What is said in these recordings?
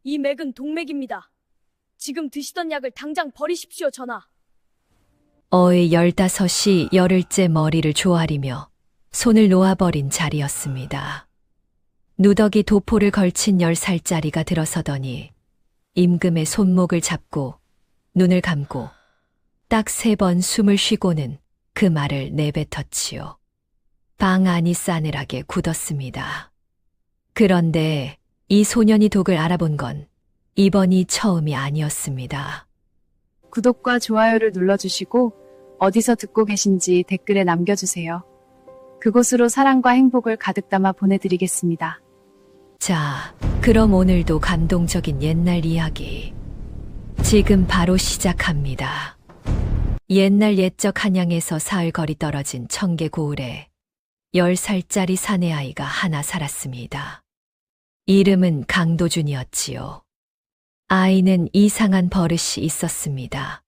이 맥은 동맥입니다. 지금 드시던 약을 당장 버리십시오, 전하. 어의 15이 열흘째 머리를 조아리며 손을 놓아버린 자리였습니다. 누더기 도포를 걸친 10살짜리가 들어서더니 임금의 손목을 잡고 눈을 감고 딱 3번 숨을 쉬고는 그 말을 내뱉었지요. 방 안이 싸늘하게 굳었습니다. 그런데 이 소년이 독을 알아본 건 이번이 처음이 아니었습니다. 구독과 좋아요를 눌러주시고 어디서 듣고 계신지 댓글에 남겨주세요. 그곳으로 사랑과 행복을 가득 담아 보내드리겠습니다. 자, 그럼 오늘도 감동적인 옛날 이야기 지금 바로 시작합니다. 옛날 옛적 한양에서 사흘 거리 떨어진 청계 고을에 10살짜리 사내아이가 하나 살았습니다. 이름은 강도준이었지요. 아이는 이상한 버릇이 있었습니다.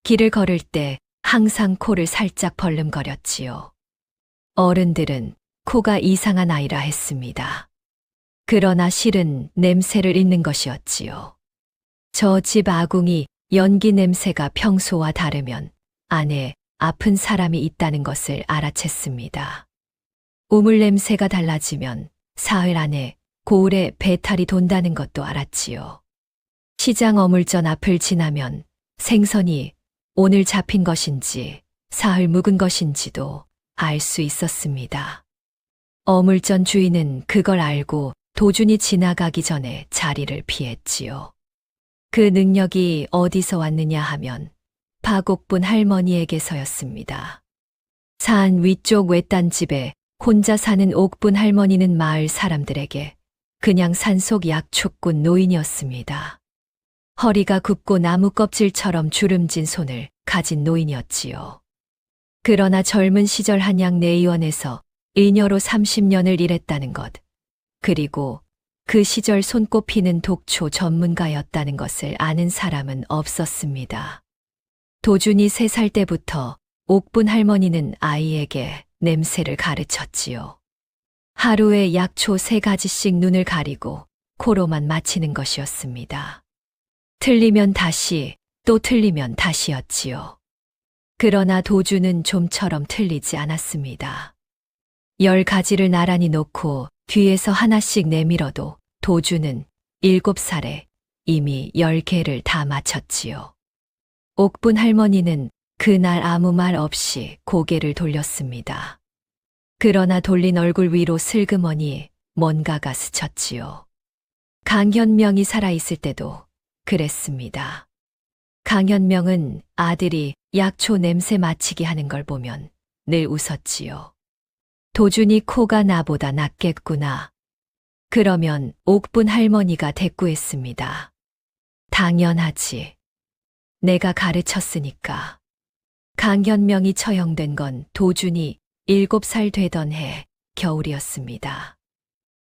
길을 걸을 때 항상 코를 살짝 벌름거렸지요. 어른들은 코가 이상한 아이라 했습니다. 그러나 실은 냄새를 잊는 것이었지요. 저 집 아궁이 연기 냄새가 평소와 다르면 안에 아픈 사람이 있다는 것을 알아챘습니다. 우물 냄새가 달라지면 사흘 안에 고을에 배탈이 돈다는 것도 알았지요. 시장 어물전 앞을 지나면 생선이 오늘 잡힌 것인지 사흘 묵은 것인지도 알 수 있었습니다. 어물전 주인은 그걸 알고 도준이 지나가기 전에 자리를 피했지요. 그 능력이 어디서 왔느냐 하면 박옥분 할머니에게서였습니다. 산 위쪽 외딴 집에 혼자 사는 옥분 할머니는 마을 사람들에게 그냥 산속 약초꾼 노인이었습니다. 허리가 굽고 나무 껍질처럼 주름진 손을 가진 노인이었지요. 그러나 젊은 시절 한양 내의원에서 의녀로 30년을 일했다는 것, 그리고 그 시절 손꼽히는 독초 전문가였다는 것을 아는 사람은 없었습니다. 도준이 3살 때부터 옥분 할머니는 아이에게 냄새를 가르쳤지요. 하루에 약초 3가지씩 눈을 가리고 코로만 마치는 것이었습니다. 틀리면 다시, 또 틀리면 다시였지요. 그러나 도준은 좀처럼 틀리지 않았습니다. 10가지를 나란히 놓고 뒤에서 하나씩 내밀어도 도준은 7살에 이미 10개를 다 마쳤지요. 옥분 할머니는 그날 아무 말 없이 고개를 돌렸습니다. 그러나 돌린 얼굴 위로 슬그머니 뭔가가 스쳤지요. 강현명이 살아있을 때도 그랬습니다. 강현명은 아들이 약초 냄새 맡히게 하는 걸 보면 늘 웃었지요. 도준이 코가 나보다 낫겠구나. 그러면 옥분 할머니가 대꾸했습니다. 당연하지. 내가 가르쳤으니까. 강현명이 처형된 건 도준이 7살 되던 해 겨울이었습니다.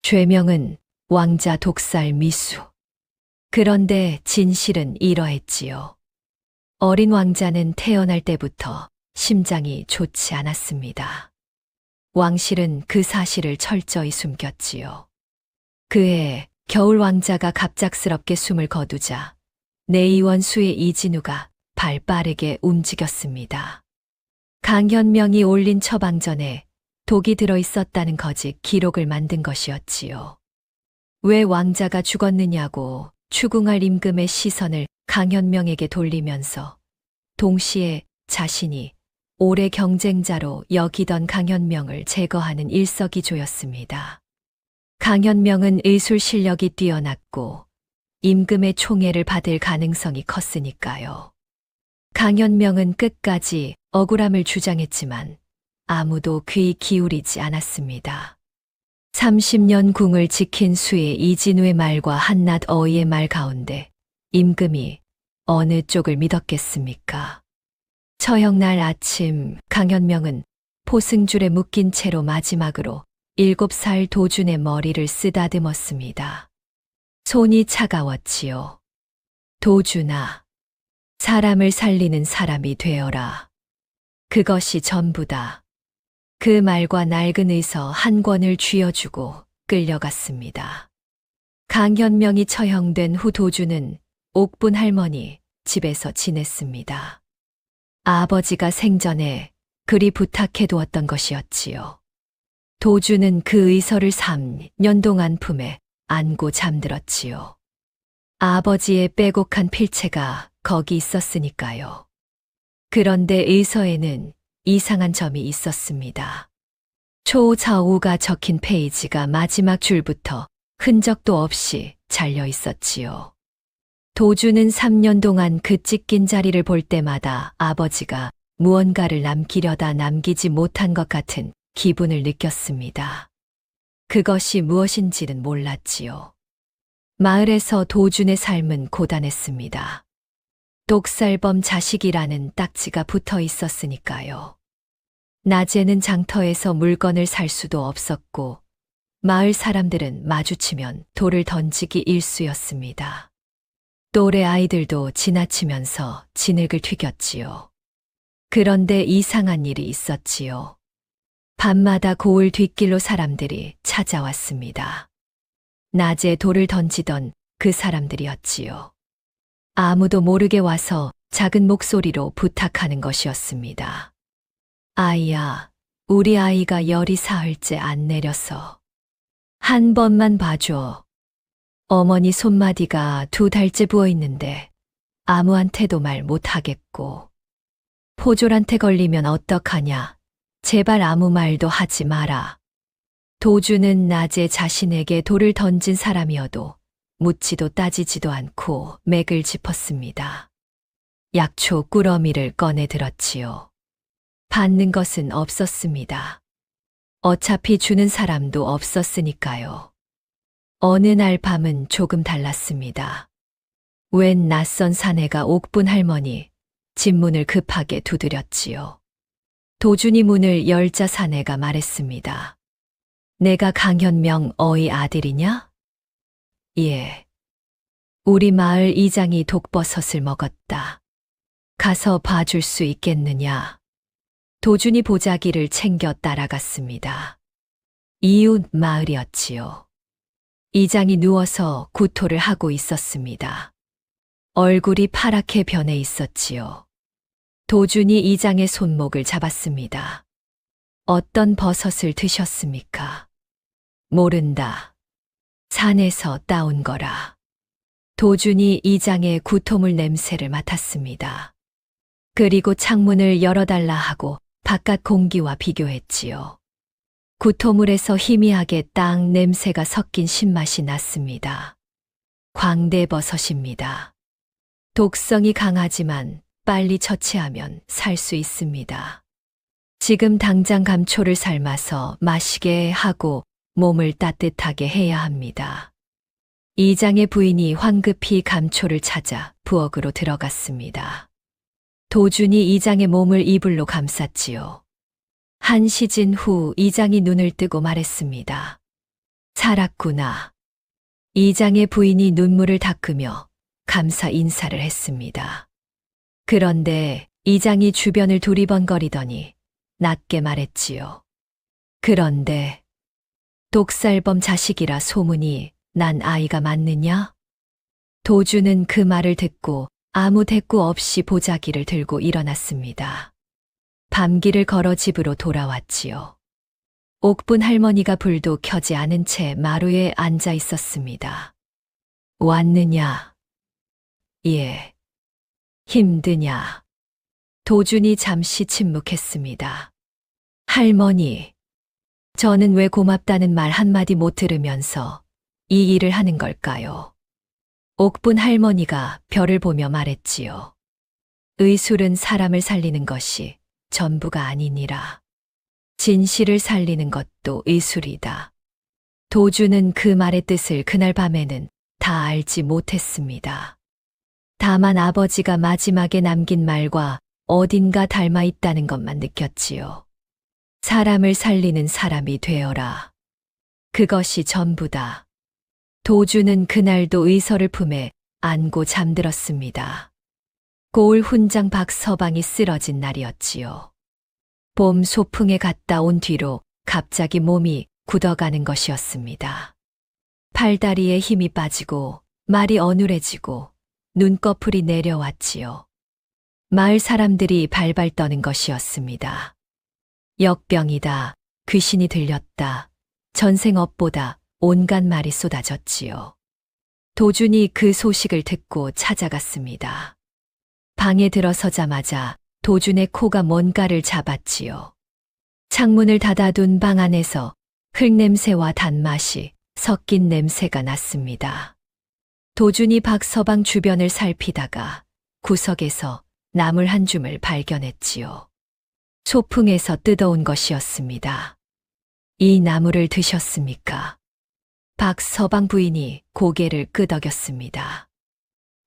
죄명은 왕자 독살 미수. 그런데 진실은 이러했지요. 어린 왕자는 태어날 때부터 심장이 좋지 않았습니다. 왕실은 그 사실을 철저히 숨겼지요. 그해 겨울 왕자가 갑작스럽게 숨을 거두자 내의원 수의 이진우가 발 빠르게 움직였습니다. 강현명이 올린 처방전에 독이 들어있었다는 거짓 기록을 만든 것이었지요. 왜 왕자가 죽었느냐고 추궁할 임금의 시선을 강현명에게 돌리면서 동시에 자신이 오래 경쟁자로 여기던 강현명을 제거하는 일석이조였습니다. 강현명은 의술 실력이 뛰어났고 임금의 총애를 받을 가능성이 컸으니까요. 강현명은 끝까지 억울함을 주장했지만 아무도 귀 기울이지 않았습니다. 30년 궁을 지킨 수의 이진우의 말과 한낱 어이의 말 가운데 임금이 어느 쪽을 믿었겠습니까? 처형날 아침 강현명은 포승줄에 묶인 채로 마지막으로 7살 도준의 머리를 쓰다듬었습니다. 손이 차가웠지요. 도준아, 사람을 살리는 사람이 되어라. 그것이 전부다. 그 말과 낡은 의서 한 권을 쥐어주고 끌려갔습니다. 강현명이 처형된 후 도주는 옥분 할머니 집에서 지냈습니다. 아버지가 생전에 그리 부탁해 두었던 것이었지요. 도주는 그 의서를 3년 동안 품에 안고 잠들었지요. 아버지의 빼곡한 필체가 거기 있었으니까요. 그런데 의서에는 이상한 점이 있었습니다. 초저우가 적힌 페이지가 마지막 줄부터 흔적도 없이 잘려 있었지요. 도주는 3년 동안 그 찢긴 자리를 볼 때마다 아버지가 무언가를 남기려다 남기지 못한 것 같은 기분을 느꼈습니다. 그것이 무엇인지는 몰랐지요. 마을에서 도준의 삶은 고단했습니다. 독살범 자식이라는 딱지가 붙어 있었으니까요. 낮에는 장터에서 물건을 살 수도 없었고, 마을 사람들은 마주치면 돌을 던지기 일쑤였습니다. 또래 아이들도 지나치면서 진흙을 튀겼지요. 그런데 이상한 일이 있었지요. 밤마다 고을 뒷길로 사람들이 찾아왔습니다. 낮에 돌을 던지던 그 사람들이었지요. 아무도 모르게 와서 작은 목소리로 부탁하는 것이었습니다. 아이야, 우리 아이가 열이 사흘째 안 내려서 한 번만 봐줘. 어머니 손마디가 2달째 부어있는데 아무한테도 말 못하겠고 포졸한테 걸리면 어떡하냐. 제발 아무 말도 하지 마라. 도주는 낮에 자신에게 돌을 던진 사람이어도 묻지도 따지지도 않고 맥을 짚었습니다. 약초 꾸러미를 꺼내 들었지요. 받는 것은 없었습니다. 어차피 주는 사람도 없었으니까요. 어느 날 밤은 조금 달랐습니다. 웬 낯선 사내가 옥분 할머니 집 문을 급하게 두드렸지요. 도준이 문을 열자 사내가 말했습니다. 내가 강현명 어의 아들이냐? 예. 우리 마을 이장이 독버섯을 먹었다. 가서 봐줄 수 있겠느냐? 도준이 보자기를 챙겨 따라갔습니다. 이웃 마을이었지요. 이장이 누워서 구토를 하고 있었습니다. 얼굴이 파랗게 변해 있었지요. 도준이 이장의 손목을 잡았습니다. 어떤 버섯을 드셨습니까? 모른다. 산에서 따온 거라. 도준이 이장의 구토물 냄새를 맡았습니다. 그리고 창문을 열어달라 하고 바깥 공기와 비교했지요. 구토물에서 희미하게 땅 냄새가 섞인 신맛이 났습니다. 광대버섯입니다. 독성이 강하지만 빨리 처치하면 살 수 있습니다. 지금 당장 감초를 삶아서 마시게 하고 몸을 따뜻하게 해야 합니다. 이장의 부인이 황급히 감초를 찾아 부엌으로 들어갔습니다. 도준이 이장의 몸을 이불로 감쌌지요. 한 시즌 후 이장이 눈을 뜨고 말했습니다. 살았구나. 이장의 부인이 눈물을 닦으며 감사 인사를 했습니다. 그런데 이장이 주변을 두리번거리더니 낮게 말했지요. 그런데 독살범 자식이라 소문이 난 아이가 맞느냐? 도주는 그 말을 듣고 아무 대꾸 없이 보자기를 들고 일어났습니다. 밤길을 걸어 집으로 돌아왔지요. 옥분 할머니가 불도 켜지 않은 채 마루에 앉아 있었습니다. 왔느냐? 예. 힘드냐? 도준이 잠시 침묵했습니다. 할머니, 저는 왜 고맙다는 말 한마디 못 들으면서 이 일을 하는 걸까요? 옥분 할머니가 별을 보며 말했지요. 의술은 사람을 살리는 것이 전부가 아니니라. 진실을 살리는 것도 의술이다. 도주는 그 말의 뜻을 그날 밤에는 다 알지 못했습니다. 다만 아버지가 마지막에 남긴 말과 어딘가 닮아 있다는 것만 느꼈지요. 사람을 살리는 사람이 되어라. 그것이 전부다. 도주는 그날도 의서를 품에 안고 잠들었습니다. 고을 훈장 박서방이 쓰러진 날이었지요. 봄 소풍에 갔다 온 뒤로 갑자기 몸이 굳어가는 것이었습니다. 팔다리에 힘이 빠지고 말이 어눌해지고 눈꺼풀이 내려왔지요. 마을 사람들이 발발 떠는 것이었습니다. 역병이다, 귀신이 들렸다, 전생업보다 온갖 말이 쏟아졌지요. 도준이 그 소식을 듣고 찾아갔습니다. 방에 들어서자마자 도준의 코가 뭔가를 잡았지요. 창문을 닫아둔 방 안에서 흙냄새와 단맛이 섞인 냄새가 났습니다. 도준이 박서방 주변을 살피다가 구석에서 나물 한 줌을 발견했지요. 소풍에서 뜯어온 것이었습니다. 이 나물을 드셨습니까? 박서방 부인이 고개를 끄덕였습니다.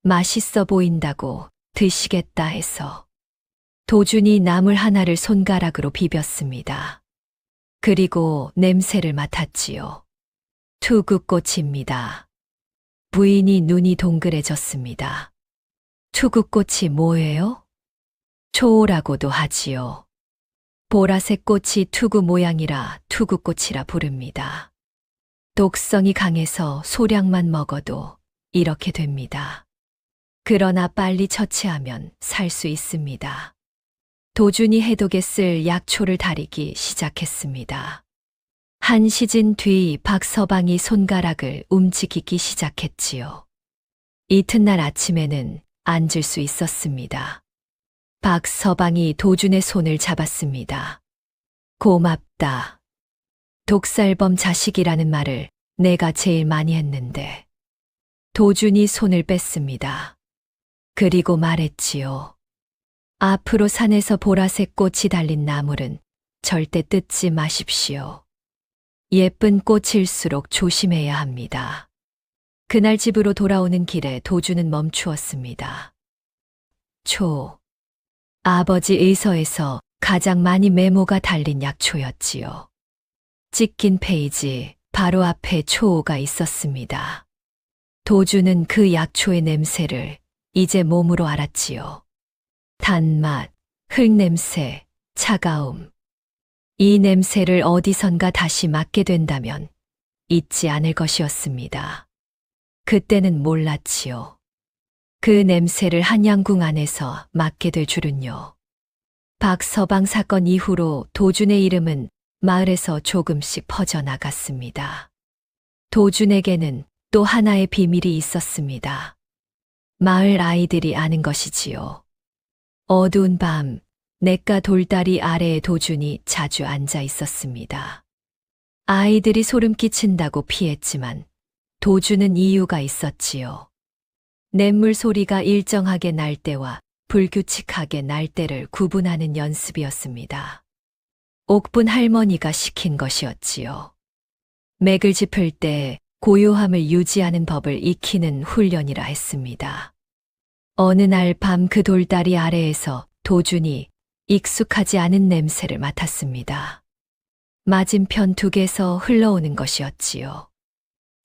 맛있어 보인다고 드시겠다 해서. 도준이 나물 하나를 손가락으로 비볐습니다. 그리고 냄새를 맡았지요. 투구꽃입니다. 부인이 눈이 동그래졌습니다. 투구꽃이 뭐예요? 초라고도 하지요. 보라색 꽃이 투구 모양이라 투구꽃이라 부릅니다. 독성이 강해서 소량만 먹어도 이렇게 됩니다. 그러나 빨리 처치하면 살 수 있습니다. 도준이 해독에 쓸 약초를 다리기 시작했습니다. 한 시즌 뒤 박서방이 손가락을 움직이기 시작했지요. 이튿날 아침에는 앉을 수 있었습니다. 박서방이 도준의 손을 잡았습니다. 고맙다. 독살범 자식이라는 말을 내가 제일 많이 했는데. 도준이 손을 뺐습니다. 그리고 말했지요. 앞으로 산에서 보라색 꽃이 달린 나물은 절대 뜯지 마십시오. 예쁜 꽃일수록 조심해야 합니다. 그날 집으로 돌아오는 길에 도준은 멈추었습니다. 아버지 의서에서 가장 많이 메모가 달린 약초였지요. 찢긴 페이지 바로 앞에 초가 있었습니다. 도준은 그 약초의 냄새를 이제 몸으로 알았지요. 단맛, 흙냄새, 차가움. 이 냄새를 어디선가 다시 맡게 된다면 잊지 않을 것이었습니다. 그때는 몰랐지요. 그 냄새를 한양궁 안에서 맡게 될 줄은요. 박서방 사건 이후로 도준의 이름은 마을에서 조금씩 퍼져나갔습니다. 도준에게는 또 하나의 비밀이 있었습니다. 마을 아이들이 아는 것이지요. 어두운 밤, 냇가 돌다리 아래에 도준이 자주 앉아 있었습니다. 아이들이 소름 끼친다고 피했지만 도준은 이유가 있었지요. 냇물 소리가 일정하게 날 때와 불규칙하게 날 때를 구분하는 연습이었습니다. 옥분 할머니가 시킨 것이었지요. 맥을 짚을 때 고요함을 유지하는 법을 익히는 훈련이라 했습니다. 어느 날 밤 그 돌다리 아래에서 도준이 익숙하지 않은 냄새를 맡았습니다. 맞은편 둑에서 흘러오는 것이었지요.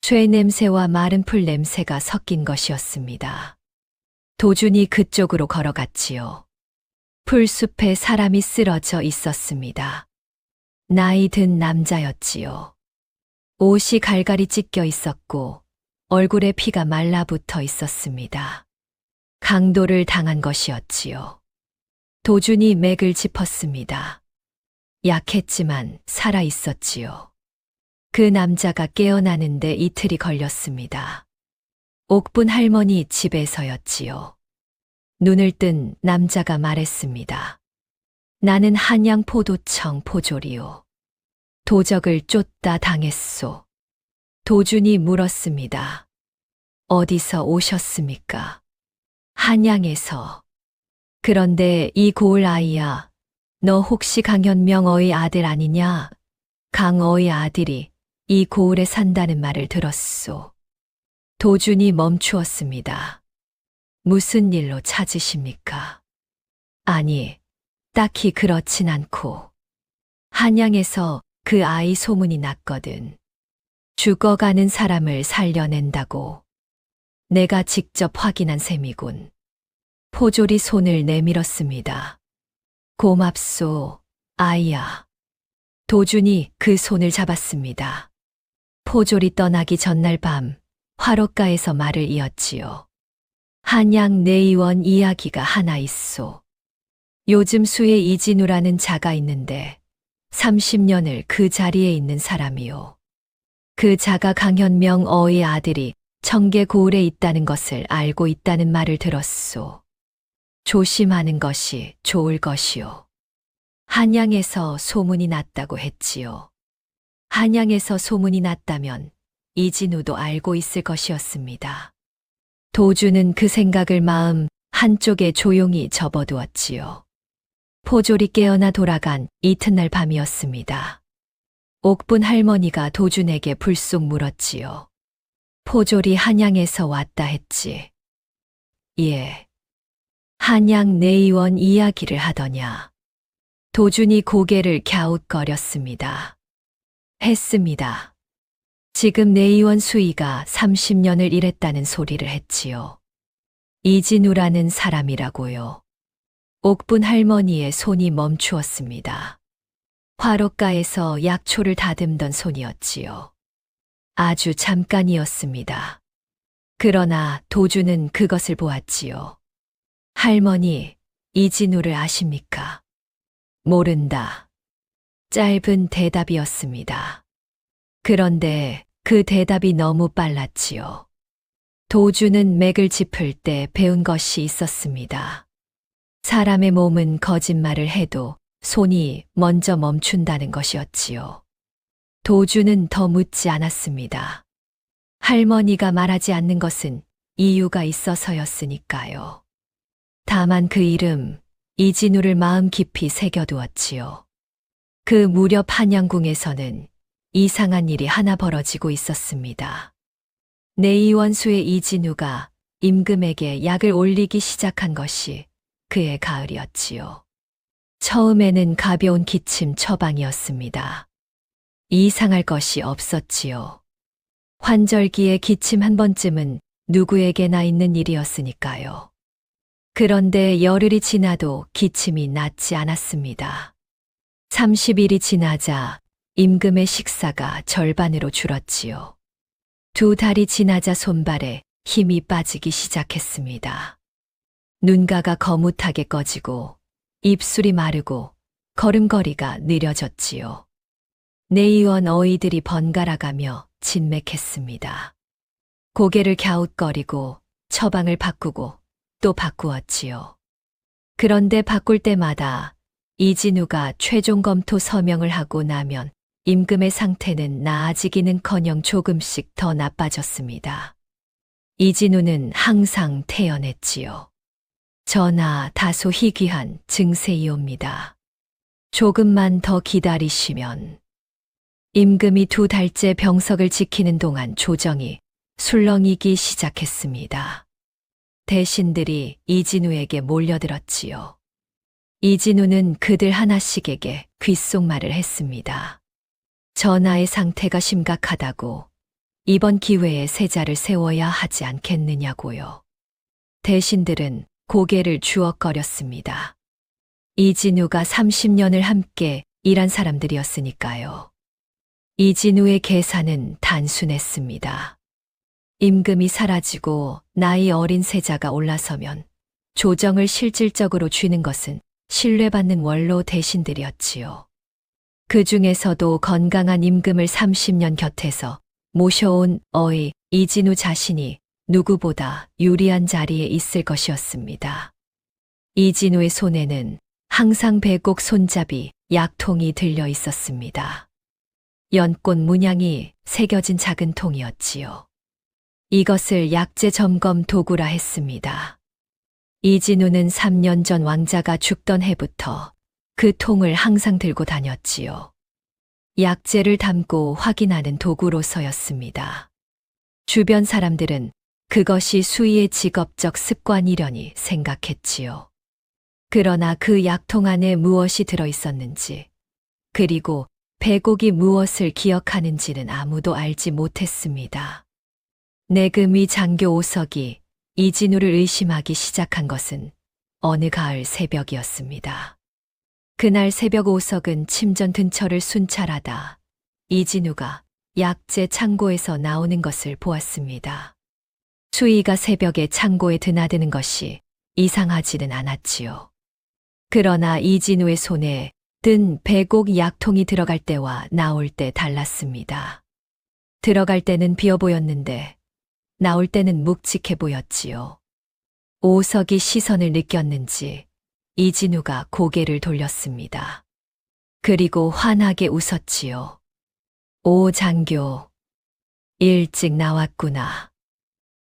쇠 냄새와 마른 풀 냄새가 섞인 것이었습니다. 도준이 그쪽으로 걸어갔지요. 풀숲에 사람이 쓰러져 있었습니다. 나이 든 남자였지요. 옷이 갈갈이 찢겨 있었고 얼굴에 피가 말라붙어 있었습니다. 강도를 당한 것이었지요. 도준이 맥을 짚었습니다. 약했지만 살아 있었지요. 그 남자가 깨어나는데 이틀이 걸렸습니다. 옥분 할머니 집에서였지요. 눈을 뜬 남자가 말했습니다. 나는 한양포도청 포졸이요. 도적을 쫓다 당했소. 도준이 물었습니다. 어디서 오셨습니까? 한양에서. 그런데 이 고을 아이야, 너 혹시 강현명어의 아들 아니냐? 강어의 아들이 이 고을에 산다는 말을 들었소. 도준이 멈추었습니다. 무슨 일로 찾으십니까? 아니, 딱히 그렇진 않고. 한양에서 그 아이 소문이 났거든. 죽어가는 사람을 살려낸다고. 내가 직접 확인한 셈이군. 포졸이 손을 내밀었습니다. 고맙소, 아이야. 도준이 그 손을 잡았습니다. 포졸이 떠나기 전날 밤 화롯가에서 말을 이었지요. 한양 내의원 이야기가 하나 있소. 요즘 수에 이진우라는 자가 있는데 30년을 그 자리에 있는 사람이요. 그 자가 강현명 어의 아들이 청계 고을에 있다는 것을 알고 있다는 말을 들었소. 조심하는 것이 좋을 것이요. 한양에서 소문이 났다고 했지요. 한양에서 소문이 났다면 이진우도 알고 있을 것이었습니다. 도주는 그 생각을 마음 한쪽에 조용히 접어두었지요. 포졸이 깨어나 돌아간 이튿날 밤이었습니다. 옥분 할머니가 도준에게 불쑥 물었지요. 포졸이 한양에서 왔다 했지. 예. 한양 내의원 이야기를 하더냐. 도준이 고개를 갸웃거렸습니다. 했습니다. 지금 내의원 수희가 30년을 일했다는 소리를 했지요. 이진우라는 사람이라고요. 옥분 할머니의 손이 멈추었습니다. 화롯가에서 약초를 다듬던 손이었지요. 아주 잠깐이었습니다. 그러나 도주는 그것을 보았지요. 할머니, 이진우를 아십니까? 모른다. 짧은 대답이었습니다. 그런데 그 대답이 너무 빨랐지요. 도주는 맥을 짚을 때 배운 것이 있었습니다. 사람의 몸은 거짓말을 해도 손이 먼저 멈춘다는 것이었지요. 도주는 더 묻지 않았습니다. 할머니가 말하지 않는 것은 이유가 있어서였으니까요. 다만 그 이름, 이진우를 마음 깊이 새겨두었지요. 그 무렵 한양궁에서는 이상한 일이 하나 벌어지고 있었습니다. 내의원수의 이진우가 임금에게 약을 올리기 시작한 것이 그의 가을이었지요. 처음에는 가벼운 기침 처방이었습니다. 이상할 것이 없었지요. 환절기에 기침 한 번쯤은 누구에게나 있는 일이었으니까요. 그런데 열흘이 지나도 기침이 낫지 않았습니다. 30일이 지나자 임금의 식사가 절반으로 줄었지요. 2달이 지나자 손발에 힘이 빠지기 시작했습니다. 눈가가 거뭇하게 꺼지고 입술이 마르고 걸음걸이가 느려졌지요. 내의원 어이들이 번갈아가며 진맥했습니다. 고개를 갸웃거리고 처방을 바꾸고 또 바꾸었지요. 그런데 바꿀 때마다 이진우가 최종 검토 서명을 하고 나면 임금의 상태는 나아지기는커녕 조금씩 더 나빠졌습니다. 이진우는 항상 태연했지요. 전하 다소 희귀한 증세이옵니다. 조금만 더 기다리시면. 임금이 2달째 병석을 지키는 동안 조정이 술렁이기 시작했습니다. 대신들이 이진우에게 몰려들었지요. 이진우는 그들 하나씩에게 귓속말을 했습니다. 전하의 상태가 심각하다고 이번 기회에 세자를 세워야 하지 않겠느냐고요. 대신들은 고개를 주걱거렸습니다. 이진우가 30년을 함께 일한 사람들이었으니까요. 이진우의 계산은 단순했습니다. 임금이 사라지고 나이 어린 세자가 올라서면 조정을 실질적으로 쥐는 것은 신뢰받는 원로 대신들이었지요. 그 중에서도 건강한 임금을 30년 곁에서 모셔온 어이 이진우 자신이 누구보다 유리한 자리에 있을 것이었습니다. 이진우의 손에는 항상 배곡 손잡이 약통이 들려 있었습니다. 연꽃 문양이 새겨진 작은 통이었지요. 이것을 약재 점검 도구라 했습니다. 이진우는 3년 전 왕자가 죽던 해부터 그 통을 항상 들고 다녔지요. 약재를 담고 확인하는 도구로서였습니다. 주변 사람들은 그것이 수희의 직업적 습관이려니 생각했지요. 그러나 그 약통 안에 무엇이 들어있었는지, 그리고 배곡이 무엇을 기억하는지는 아무도 알지 못했습니다. 내금위 장교 오석이 이진우를 의심하기 시작한 것은 어느 가을 새벽이었습니다. 그날 새벽 오석은 침전 근처를 순찰하다 이진우가 약재 창고에서 나오는 것을 보았습니다. 수희가 새벽에 창고에 드나드는 것이 이상하지는 않았지요. 그러나 이진우의 손에 든 백옥 약통이 들어갈 때와 나올 때 달랐습니다. 들어갈 때는 비어 보였는데 나올 때는 묵직해 보였지요. 오석이 시선을 느꼈는지 이진우가 고개를 돌렸습니다. 그리고 환하게 웃었지요. 오 장교, 일찍 나왔구나.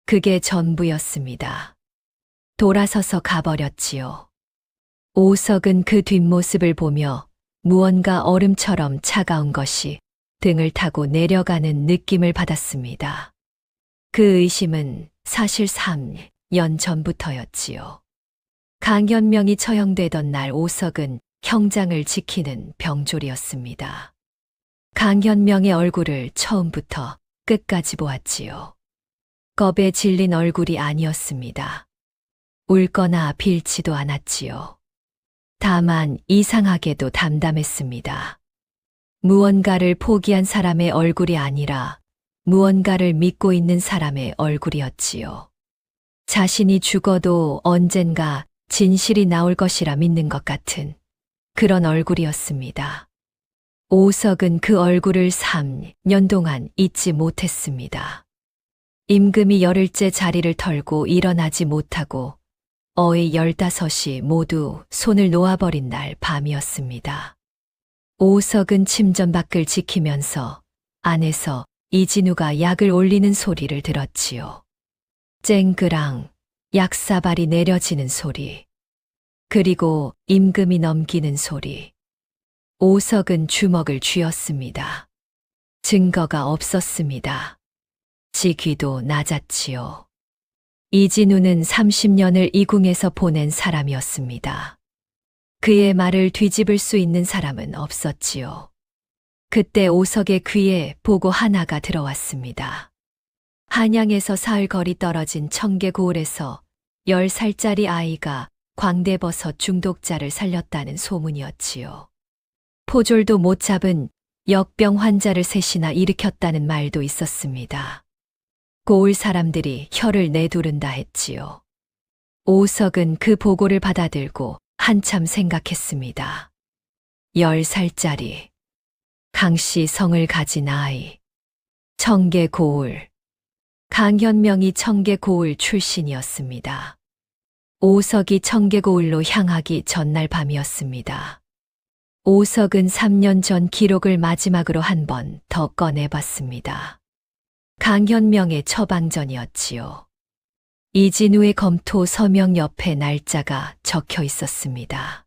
그게 전부였습니다. 돌아서서 가버렸지요. 오석은 그 뒷모습을 보며 무언가 얼음처럼 차가운 것이 등을 타고 내려가는 느낌을 받았습니다. 그 의심은 사실 3년 전부터였지요. 강현명이 처형되던 날 오석은 형장을 지키는 병졸이었습니다. 강현명의 얼굴을 처음부터 끝까지 보았지요. 겁에 질린 얼굴이 아니었습니다. 울거나 빌지도 않았지요. 다만 이상하게도 담담했습니다. 무언가를 포기한 사람의 얼굴이 아니라 무언가를 믿고 있는 사람의 얼굴이었지요. 자신이 죽어도 언젠가 진실이 나올 것이라 믿는 것 같은 그런 얼굴이었습니다. 오석은 그 얼굴을 3년 동안 잊지 못했습니다. 임금이 열흘째 자리를 털고 일어나지 못하고 어의 15이 모두 손을 놓아버린 날 밤이었습니다. 오석은 침전 밖을 지키면서 안에서 이진우가 약을 올리는 소리를 들었지요. 쨍그랑 약사발이 내려지는 소리, 그리고 임금이 넘기는 소리. 오석은 주먹을 쥐었습니다. 증거가 없었습니다. 직위도 낮았지요. 이진우는 30년을 이궁에서 보낸 사람이었습니다. 그의 말을 뒤집을 수 있는 사람은 없었지요. 그때 오석의 귀에 보고 하나가 들어왔습니다. 한양에서 사흘 거리 떨어진 청계고을에서 10살짜리 아이가 광대버섯 중독자를 살렸다는 소문이었지요. 포졸도 못 잡은 역병 환자를 셋이나 일으켰다는 말도 있었습니다. 고을 사람들이 혀를 내두른다 했지요. 오석은 그 보고를 받아들고 한참 생각했습니다. 10살짜리, 강씨 성을 가진 아이, 청계고을, 강현명이 청계고을 출신이었습니다. 오석이 청계고을로 향하기 전날 밤이었습니다. 오석은 3년 전 기록을 마지막으로 한 번 더 꺼내봤습니다. 강현명의 처방전이었지요. 이진우의 검토 서명 옆에 날짜가 적혀 있었습니다.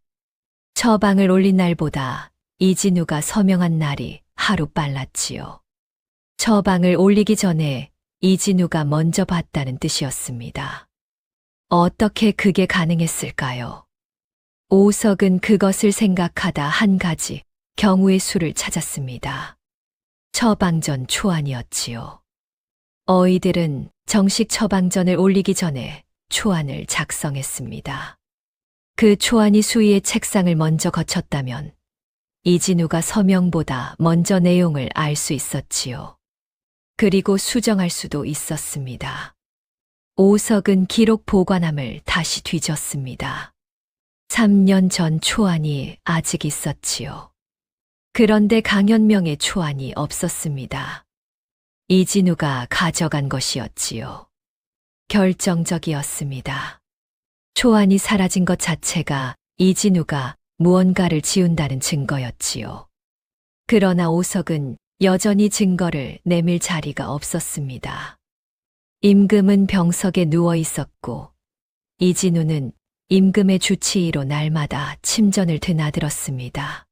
처방을 올린 날보다 이진우가 서명한 날이 하루 빨랐지요. 처방을 올리기 전에 이진우가 먼저 봤다는 뜻이었습니다. 어떻게 그게 가능했을까요? 오석은 그것을 생각하다 한 가지 경우의 수를 찾았습니다. 처방전 초안이었지요. 어이들은 정식 처방전을 올리기 전에 초안을 작성했습니다. 그 초안이 수의의 책상을 먼저 거쳤다면 이진우가 서명보다 먼저 내용을 알 수 있었지요. 그리고 수정할 수도 있었습니다. 오석은 기록 보관함을 다시 뒤졌습니다. 3년 전 초안이 아직 있었지요. 그런데 강현명의 초안이 없었습니다. 이진우가 가져간 것이었지요. 결정적이었습니다. 초안이 사라진 것 자체가 이진우가 무언가를 지운다는 증거였지요. 그러나 오석은 여전히 증거를 내밀 자리가 없었습니다. 임금은 병석에 누워 있었고 이진우는 임금의 주치의로 날마다 침전을 드나들었습니다.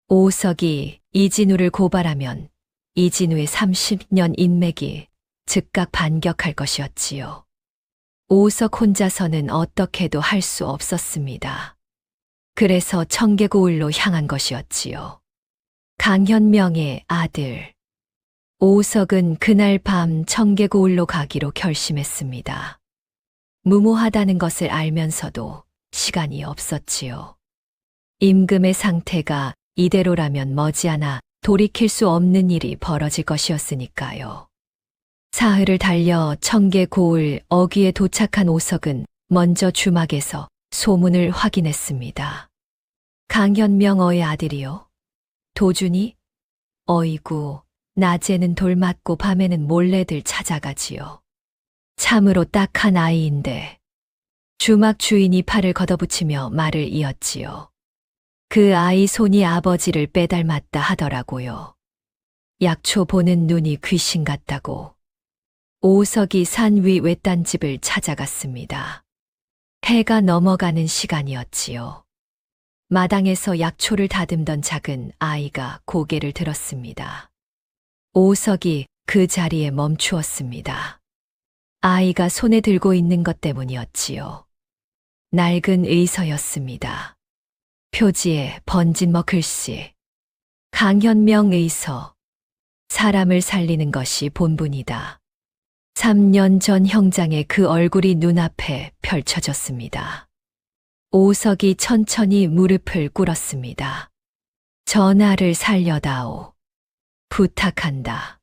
오석이 이진우를 고발하면 이진우의 30년 인맥이 즉각 반격할 것이었지요. 오석 혼자서는 어떻게도 할 수 없었습니다. 그래서 청계고을로 향한 것이었지요. 강현명의 아들. 오석은 그날 밤 청계고을로 가기로 결심했습니다. 무모하다는 것을 알면서도 시간이 없었지요. 임금의 상태가 이대로라면 머지않아 돌이킬 수 없는 일이 벌어질 것이었으니까요. 사흘을 달려 청계 고을 어귀에 도착한 오석은 먼저 주막에서 소문을 확인했습니다. 강현명어의 아들이요. 도준이? 어이구, 낮에는 돌 맞고 밤에는 몰래들 찾아가지요. 참으로 딱한 아이인데. 주막 주인이 팔을 걷어붙이며 말을 이었지요. 그 아이 손이 아버지를 빼닮았다 하더라고요. 약초 보는 눈이 귀신 같다고. 오석이 산 위 외딴집을 찾아갔습니다. 해가 넘어가는 시간이었지요. 마당에서 약초를 다듬던 작은 아이가 고개를 들었습니다. 오석이 그 자리에 멈추었습니다. 아이가 손에 들고 있는 것 때문이었지요. 낡은 의서였습니다. 표지에 번진 글씨. 강현명 의서. 사람을 살리는 것이 본분이다. 3년 전 형장의 그 얼굴이 눈앞에 펼쳐졌습니다. 오석이 천천히 무릎을 꿇었습니다. 전하를 살려다오. 부탁한다.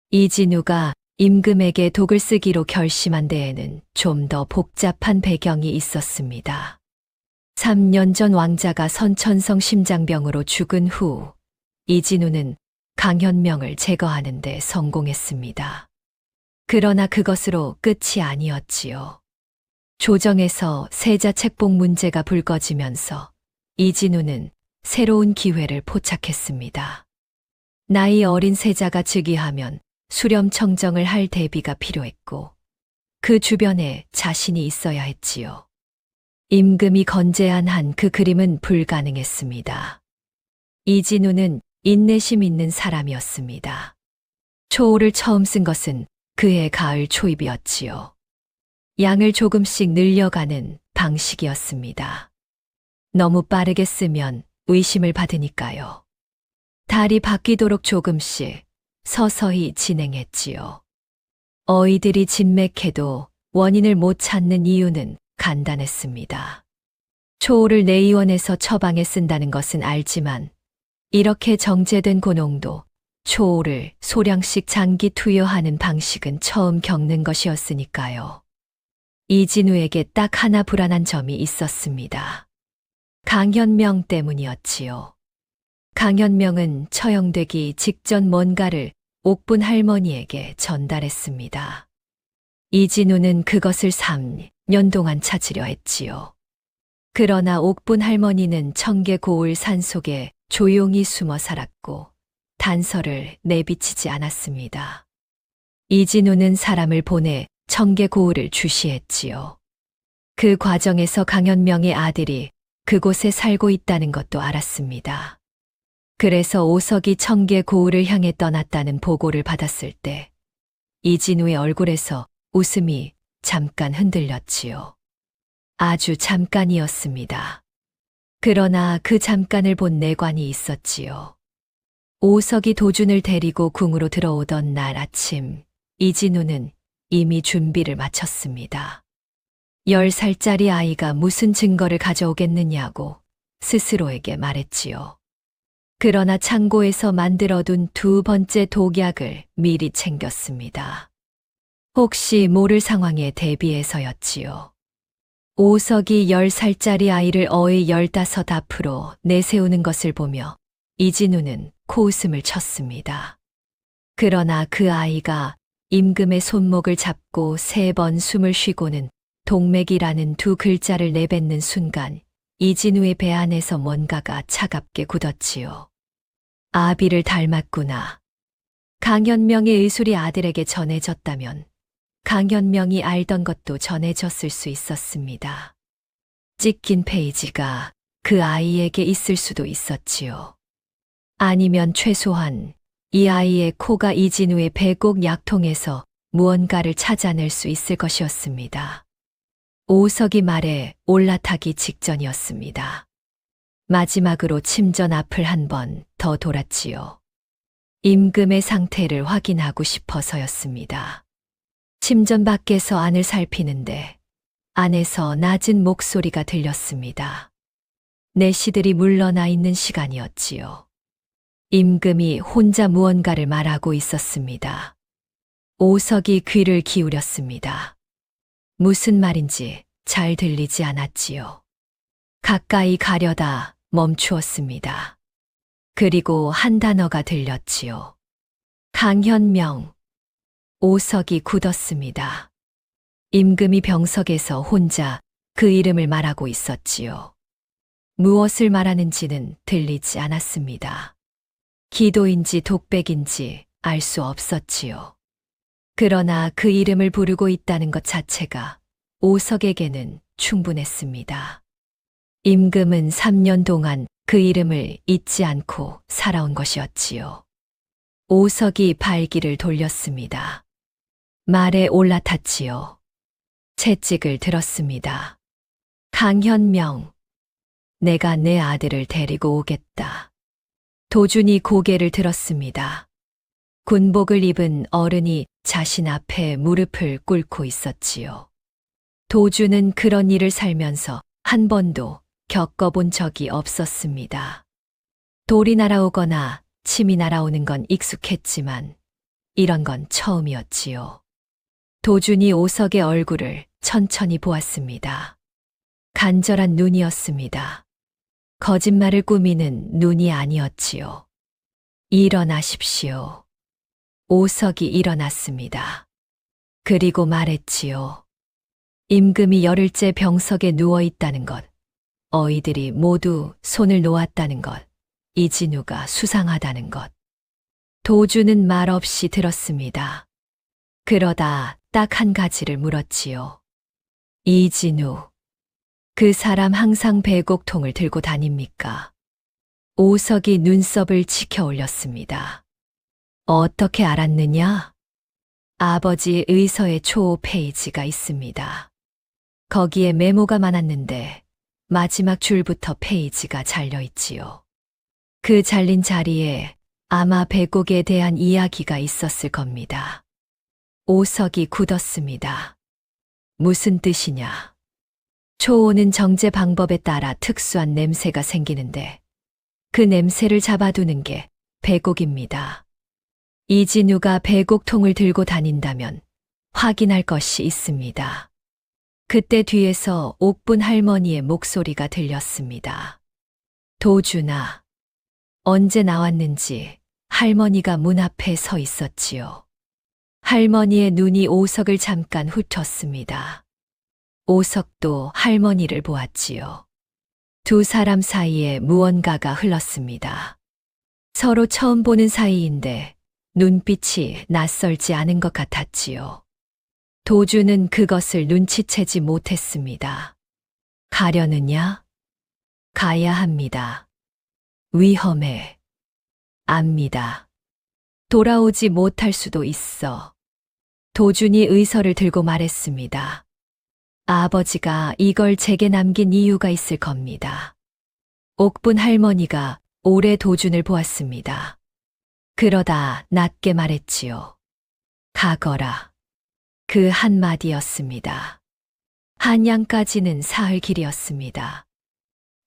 이진우가 임금에게 독을 쓰기로 결심한 데에는 좀 더 복잡한 배경이 있었습니다. 3년 전 왕자가 선천성 심장병으로 죽은 후 이진우는 강현명을 제거하는 데 성공했습니다. 그러나 그것으로 끝이 아니었지요. 조정에서 세자 책봉 문제가 불거지면서 이진우는 새로운 기회를 포착했습니다. 나이 어린 세자가 즉위하면 수렴청정을 할 대비가 필요했고 그 주변에 자신이 있어야 했지요. 임금이 건재한 한 그 그림은 불가능했습니다. 이진우는 인내심 있는 사람이었습니다. 초호를 처음 쓴 것은 그해 가을 초입이었지요. 양을 조금씩 늘려가는 방식이었습니다. 너무 빠르게 쓰면 의심을 받으니까요. 달이 바뀌도록 조금씩 서서히 진행했지요. 어이들이 진맥해도 원인을 못 찾는 이유는 간단했습니다. 초호를 내의원에서 처방에 쓴다는 것은 알지만 이렇게 정제된 고농도 초호를 소량씩 장기 투여하는 방식은 처음 겪는 것이었으니까요. 이진우에게 딱 하나 불안한 점이 있었습니다. 강현명 때문이었지요. 강현명은 처형되기 직전 뭔가를 옥분 할머니에게 전달했습니다. 이진우는 그것을 3년 동안 찾으려 했지요. 그러나 옥분 할머니는 청계 고을 산속에 조용히 숨어 살았고 단서를 내비치지 않았습니다. 이진우는 사람을 보내 청계 고을을 주시했지요. 그 과정에서 강현명의 아들이 그곳에 살고 있다는 것도 알았습니다. 그래서 오석이 청계 고을을 향해 떠났다는 보고를 받았을 때 이진우의 얼굴에서 웃음이 잠깐 흔들렸지요. 아주 잠깐이었습니다. 그러나 그 잠깐을 본 내관이 있었지요. 오석이 도준을 데리고 궁으로 들어오던 날 아침, 이진우는 이미 준비를 마쳤습니다. 10살짜리 아이가 무슨 증거를 가져오겠느냐고 스스로에게 말했지요. 그러나 창고에서 만들어둔 두 번째 독약을 미리 챙겼습니다. 혹시 모를 상황에 대비해서였지요. 오석이 10살짜리 아이를 어의 15 앞으로 내세우는 것을 보며 이진우는 코웃음을 쳤습니다. 그러나 그 아이가 임금의 손목을 잡고 3번 숨을 쉬고는 동맥이라는 두 글자를 내뱉는 순간 이진우의 배 안에서 뭔가가 차갑게 굳었지요. 아비를 닮았구나. 강현명의 의술이 아들에게 전해졌다면 강현명이 알던 것도 전해졌을 수 있었습니다. 찢긴 페이지가 그 아이에게 있을 수도 있었지요. 아니면 최소한 이 아이의 코가 이진우의 배곡 약통에서 무언가를 찾아낼 수 있을 것이었습니다. 오석이 말에 올라타기 직전이었습니다. 마지막으로 침전 앞을 한 번 더 돌았지요. 임금의 상태를 확인하고 싶어서였습니다. 침전 밖에서 안을 살피는데 안에서 낮은 목소리가 들렸습니다. 내시들이 물러나 있는 시간이었지요. 임금이 혼자 무언가를 말하고 있었습니다. 오석이 귀를 기울였습니다. 무슨 말인지 잘 들리지 않았지요. 가까이 가려다 멈추었습니다. 그리고 한 단어가 들렸지요. 강현명. 오석이 굳었습니다. 임금이 병석에서 혼자 그 이름을 말하고 있었지요. 무엇을 말하는지는 들리지 않았습니다. 기도인지 독백인지 알 수 없었지요. 그러나 그 이름을 부르고 있다는 것 자체가 오석에게는 충분했습니다. 임금은 3년 동안 그 이름을 잊지 않고 살아온 것이었지요. 오석이 발길을 돌렸습니다. 말에 올라탔지요. 채찍을 들었습니다. 강현명. 내가 내 아들을 데리고 오겠다. 도준이 고개를 들었습니다. 군복을 입은 어른이 자신 앞에 무릎을 꿇고 있었지요. 도준은 그런 일을 살면서 한 번도 겪어본 적이 없었습니다. 돌이 날아오거나 침이 날아오는 건 익숙했지만 이런 건 처음이었지요. 도준이 오석의 얼굴을 천천히 보았습니다. 간절한 눈이었습니다. 거짓말을 꾸미는 눈이 아니었지요. 일어나십시오. 오석이 일어났습니다. 그리고 말했지요. 임금이 열흘째 병석에 누워 있다는 것, 어이들이 모두 손을 놓았다는 것, 이진우가 수상하다는 것. 도주는 말없이 들었습니다. 그러다 딱 한 가지를 물었지요. 이진우. 그 사람 항상 배곡통을 들고 다닙니까? 오석이 눈썹을 치켜 올렸습니다. 어떻게 알았느냐? 아버지 의서에 초 페이지가 있습니다. 거기에 메모가 많았는데 마지막 줄부터 페이지가 잘려있지요. 그 잘린 자리에 아마 배곡에 대한 이야기가 있었을 겁니다. 오석이 굳었습니다. 무슨 뜻이냐? 초오는 정제 방법에 따라 특수한 냄새가 생기는데 그 냄새를 잡아두는 게 배곡입니다. 이진우가 배곡통을 들고 다닌다면 확인할 것이 있습니다. 그때 뒤에서 옥분 할머니의 목소리가 들렸습니다. 도준아. 언제 나왔는지 할머니가 문 앞에 서 있었지요. 할머니의 눈이 오석을 잠깐 훑었습니다. 오석도 할머니를 보았지요. 두 사람 사이에 무언가가 흘렀습니다. 서로 처음 보는 사이인데 눈빛이 낯설지 않은 것 같았지요. 도주는 그것을 눈치채지 못했습니다. 가려느냐? 가야 합니다. 위험해. 압니다. 돌아오지 못할 수도 있어. 도준이 의서를 들고 말했습니다. 아버지가 이걸 제게 남긴 이유가 있을 겁니다. 옥분 할머니가 오래 도준을 보았습니다. 그러다 낮게 말했지요. 가거라. 그 한마디였습니다. 한양까지는 사흘 길이었습니다.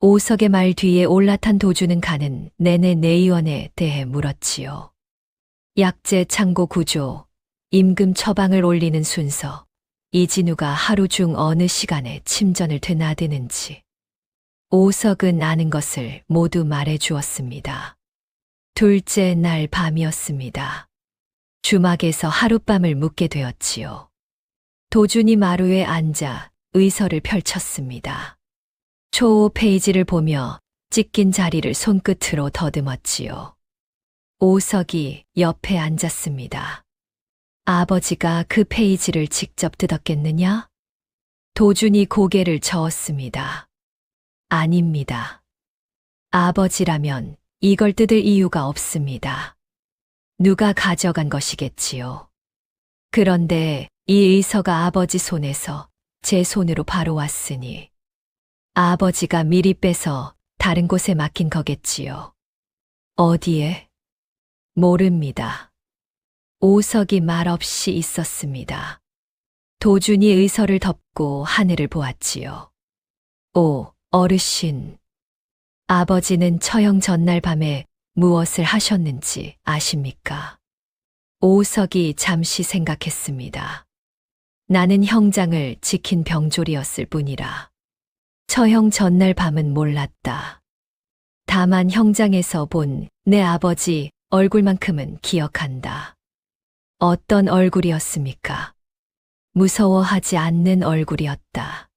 오석의 말 뒤에 올라탄 도준은 가는 내내 내의원에 대해 물었지요. 약재 창고 구조, 임금 처방을 올리는 순서, 이진우가 하루 중 어느 시간에 침전을 드나드는지. 오석은 아는 것을 모두 말해 주었습니다. 둘째 날 밤이었습니다. 주막에서 하룻밤을 묵게 되었지요. 도준이 마루에 앉아 의서를 펼쳤습니다. 초 페이지를 보며 찢긴 자리를 손끝으로 더듬었지요. 오석이 옆에 앉았습니다. 아버지가 그 페이지를 직접 뜯었겠느냐? 도준이 고개를 저었습니다. 아닙니다. 아버지라면 이걸 뜯을 이유가 없습니다. 누가 가져간 것이겠지요. 그런데 이 의서가 아버지 손에서 제 손으로 바로 왔으니 아버지가 미리 빼서 다른 곳에 맡긴 거겠지요. 어디에? 모릅니다. 오석이 말없이 있었습니다. 도준이 의서를 덮고 하늘을 보았지요. 오, 어르신. 아버지는 처형 전날 밤에 무엇을 하셨는지 아십니까? 오석이 잠시 생각했습니다. 나는 형장을 지킨 병졸이었을 뿐이라. 처형 전날 밤은 몰랐다. 다만 형장에서 본 내 아버지 얼굴만큼은 기억한다. 어떤 얼굴이었습니까? 무서워하지 않는 얼굴이었다.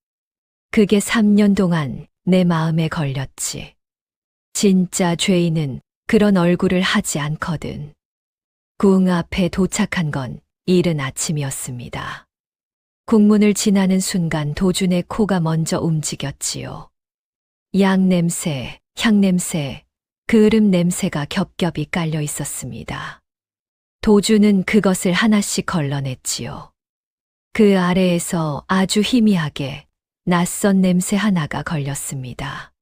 그게 3년 동안 내 마음에 걸렸지. 진짜 죄인은 그런 얼굴을 하지 않거든. 궁 앞에 도착한 건 이른 아침이었습니다. 국문을 지나는 순간 도준의 코가 먼저 움직였지요. 양 냄새, 향 냄새, 그을음 냄새가 겹겹이 깔려 있었습니다. 도준은 그것을 하나씩 걸러냈지요. 그 아래에서 아주 희미하게 낯선 냄새 하나가 걸렸습니다.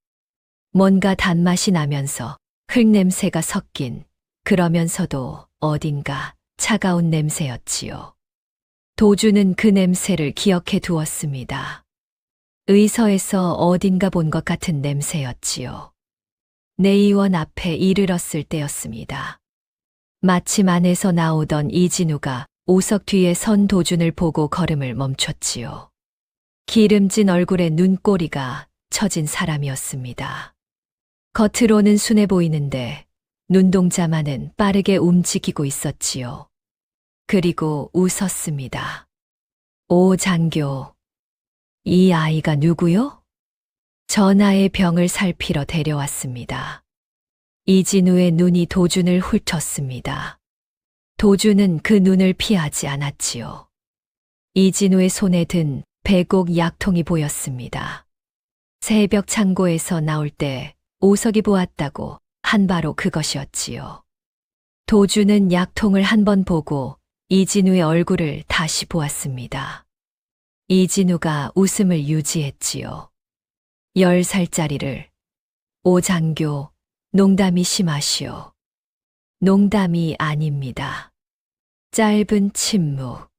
뭔가 단맛이 나면서 흙냄새가 섞인, 그러면서도 어딘가 차가운 냄새였지요. 도준은 그 냄새를 기억해 두었습니다. 의서에서 어딘가 본 것 같은 냄새였지요. 내의원 앞에 이르렀을 때였습니다. 마침 안에서 나오던 이진우가 오석 뒤에 선 도준을 보고 걸음을 멈췄지요. 기름진 얼굴에 눈꼬리가 처진 사람이었습니다. 겉으로는 순해 보이는데 눈동자만은 빠르게 움직이고 있었지요. 그리고 웃었습니다. 오 장교, 이 아이가 누구요? 전하의 병을 살피러 데려왔습니다. 이진우의 눈이 도준을 훑었습니다. 도준은 그 눈을 피하지 않았지요. 이진우의 손에 든 백옥 약통이 보였습니다. 새벽 창고에서 나올 때 오석이 보았다고 한 바로 그것이었지요. 도준은 약통을 한 번 보고 이진우의 얼굴을 다시 보았습니다. 이진우가 웃음을 유지했지요. 10살짜리를, 오 장교, 농담이 심하시오. 농담이 아닙니다. 짧은 침묵.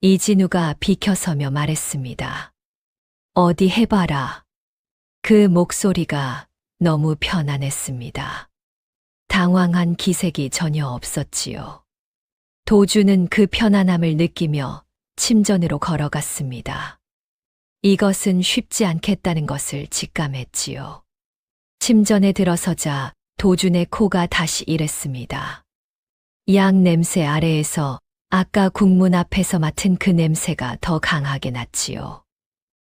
이진우가 비켜서며 말했습니다. 어디 해봐라. 그 목소리가 너무 편안했습니다. 당황한 기색이 전혀 없었지요. 도준은 그 편안함을 느끼며 침전으로 걸어갔습니다. 이것은 쉽지 않겠다는 것을 직감했지요. 침전에 들어서자 도준의 코가 다시 일했습니다. 양 냄새 아래에서 아까 국문 앞에서 맡은 그 냄새가 더 강하게 났지요.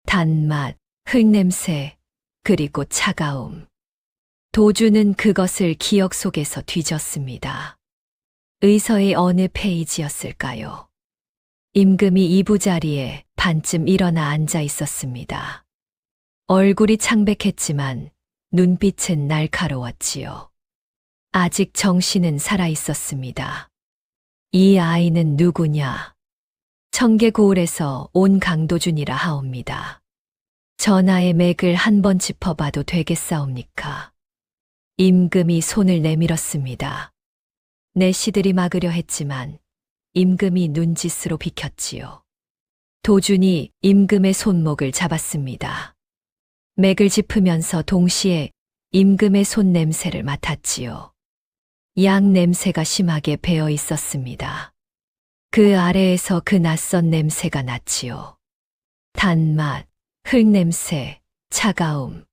단맛, 흙냄새, 그리고 차가움. 도준은 그것을 기억 속에서 뒤졌습니다. 의서의 어느 페이지였을까요? 임금이 이부자리에 반쯤 일어나 앉아 있었습니다. 얼굴이 창백했지만 눈빛은 날카로웠지요. 아직 정신은 살아 있었습니다. 이 아이는 누구냐? 청계고을에서 온 강도준이라 하옵니다. 전하의 맥을 한번 짚어봐도 되겠사옵니까? 임금이 손을 내밀었습니다. 내시들이 막으려 했지만 임금이 눈짓으로 비켰지요. 도준이 임금의 손목을 잡았습니다. 맥을 짚으면서 동시에 임금의 손 냄새를 맡았지요. 양 냄새가 심하게 배어 있었습니다. 그 아래에서 그 낯선 냄새가 났지요. 단맛, 흙냄새, 차가움.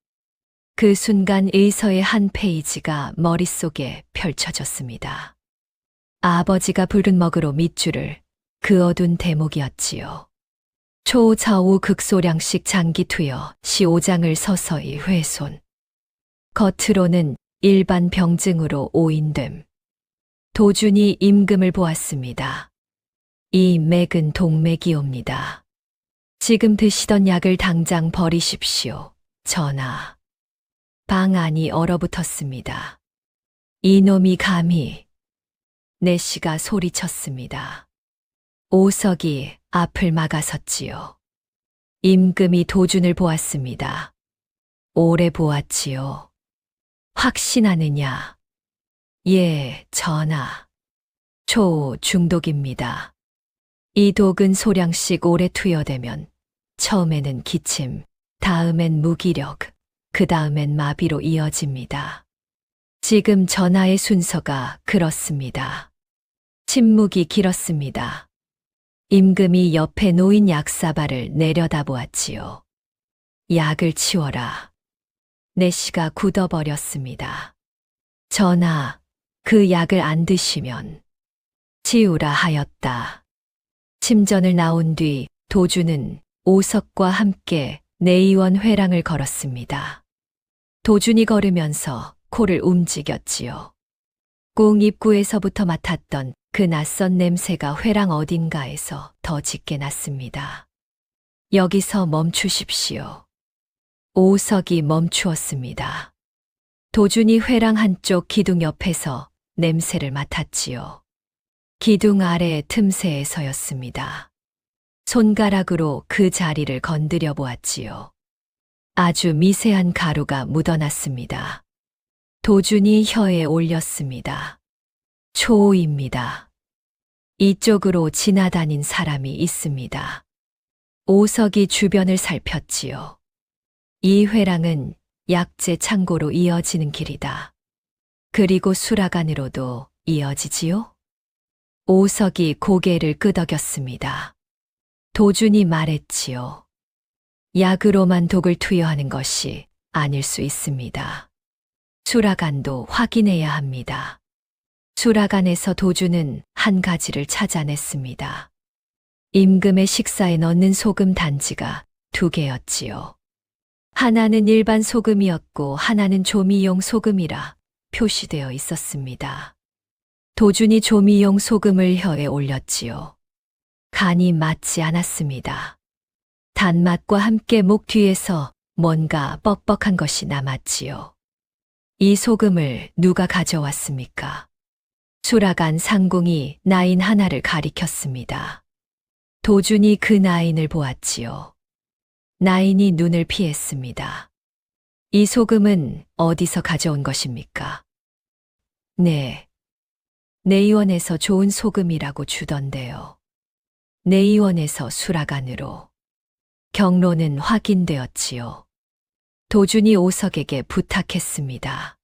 그 순간 의서의 한 페이지가 머릿속에 펼쳐졌습니다. 아버지가 붉은 먹으로 밑줄을 그어둔 대목이었지요. 초좌우 극소량씩 장기 투여 시 5장을 서서히 훼손. 겉으로는 일반 병증으로 오인됨. 도준이 임금을 보았습니다. 이 맥은 동맥이옵니다. 지금 드시던 약을 당장 버리십시오, 전하. 방 안이 얼어붙었습니다. 이놈이 감히. 내시가 소리쳤습니다. 오석이 앞을 막아섰지요. 임금이 도준을 보았습니다. 오래 보았지요. 확신하느냐? 예, 전하. 초중독입니다. 이 독은 소량씩 오래 투여되면 처음에는 기침, 다음엔 무기력, 그 다음엔 마비로 이어집니다. 지금 전하의 순서가 그렇습니다. 침묵이 길었습니다. 임금이 옆에 놓인 약사발을 내려다보았지요. 약을 치워라. 내시가 굳어버렸습니다. 전하, 그 약을 안 드시면 치우라 하였다. 침전을 나온 뒤 도준은 오석과 함께 내의원 회랑을 걸었습니다. 도준이 걸으면서 코를 움직였지요. 꽁 입구에서부터 맡았던 그 낯선 냄새가 회랑 어딘가에서 더 짙게 났습니다. 여기서 멈추십시오. 오석이 멈추었습니다. 도준이 회랑 한쪽 기둥 옆에서 냄새를 맡았지요. 기둥 아래 틈새에 서였습니다. 손가락으로 그 자리를 건드려 보았지요. 아주 미세한 가루가 묻어났습니다. 도준이 혀에 올렸습니다. 초입니다. 이쪽으로 지나다닌 사람이 있습니다. 오석이 주변을 살폈지요. 이 회랑은 약재 창고로 이어지는 길이다. 그리고 수라간으로도 이어지지요? 오석이 고개를 끄덕였습니다. 도준이 말했지요. 약으로만 독을 투여하는 것이 아닐 수 있습니다. 수라간도 확인해야 합니다. 수라간에서 도준은 한 가지를 찾아냈습니다. 임금의 식사에 넣는 소금 단지가 2개였지요. 하나는 일반 소금이었고 하나는 조미용 소금이라 표시되어 있었습니다. 도준이 조미용 소금을 혀에 올렸지요. 간이 맞지 않았습니다. 단맛과 함께 목 뒤에서 뭔가 뻑뻑한 것이 남았지요. 이 소금을 누가 가져왔습니까? 수라간 상궁이 나인 하나를 가리켰습니다. 도준이 그 나인을 보았지요. 나인이 눈을 피했습니다. 이 소금은 어디서 가져온 것입니까? 네. 내의원에서 좋은 소금이라고 주던데요. 내의원에서 수라간으로. 경로는 확인되었지요. 도준이 오석에게 부탁했습니다.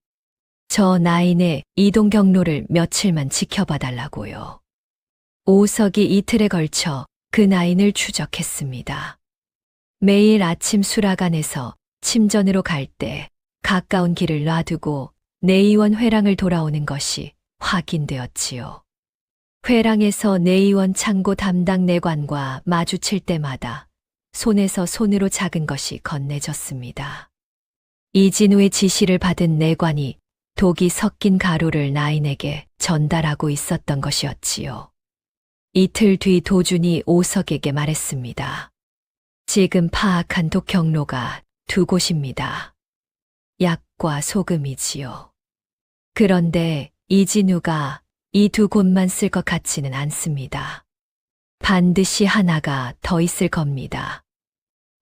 저 나인의 이동 경로를 며칠만 지켜봐 달라고요. 오석이 이틀에 걸쳐 그 나인을 추적했습니다. 매일 아침 수라간에서 침전으로 갈 때 가까운 길을 놔두고 내의원 회랑을 돌아오는 것이 확인되었지요. 회랑에서 내의원 창고 담당 내관과 마주칠 때마다 손에서 손으로 작은 것이 건네졌습니다. 이진우의 지시를 받은 내관이 독이 섞인 가루를 나인에게 전달하고 있었던 것이었지요. 이틀 뒤 도준이 오석에게 말했습니다. 지금 파악한 독 경로가 2곳입니다. 약과 소금이지요. 그런데 이진우가 이 2곳만 쓸 것 같지는 않습니다. 반드시 하나가 더 있을 겁니다.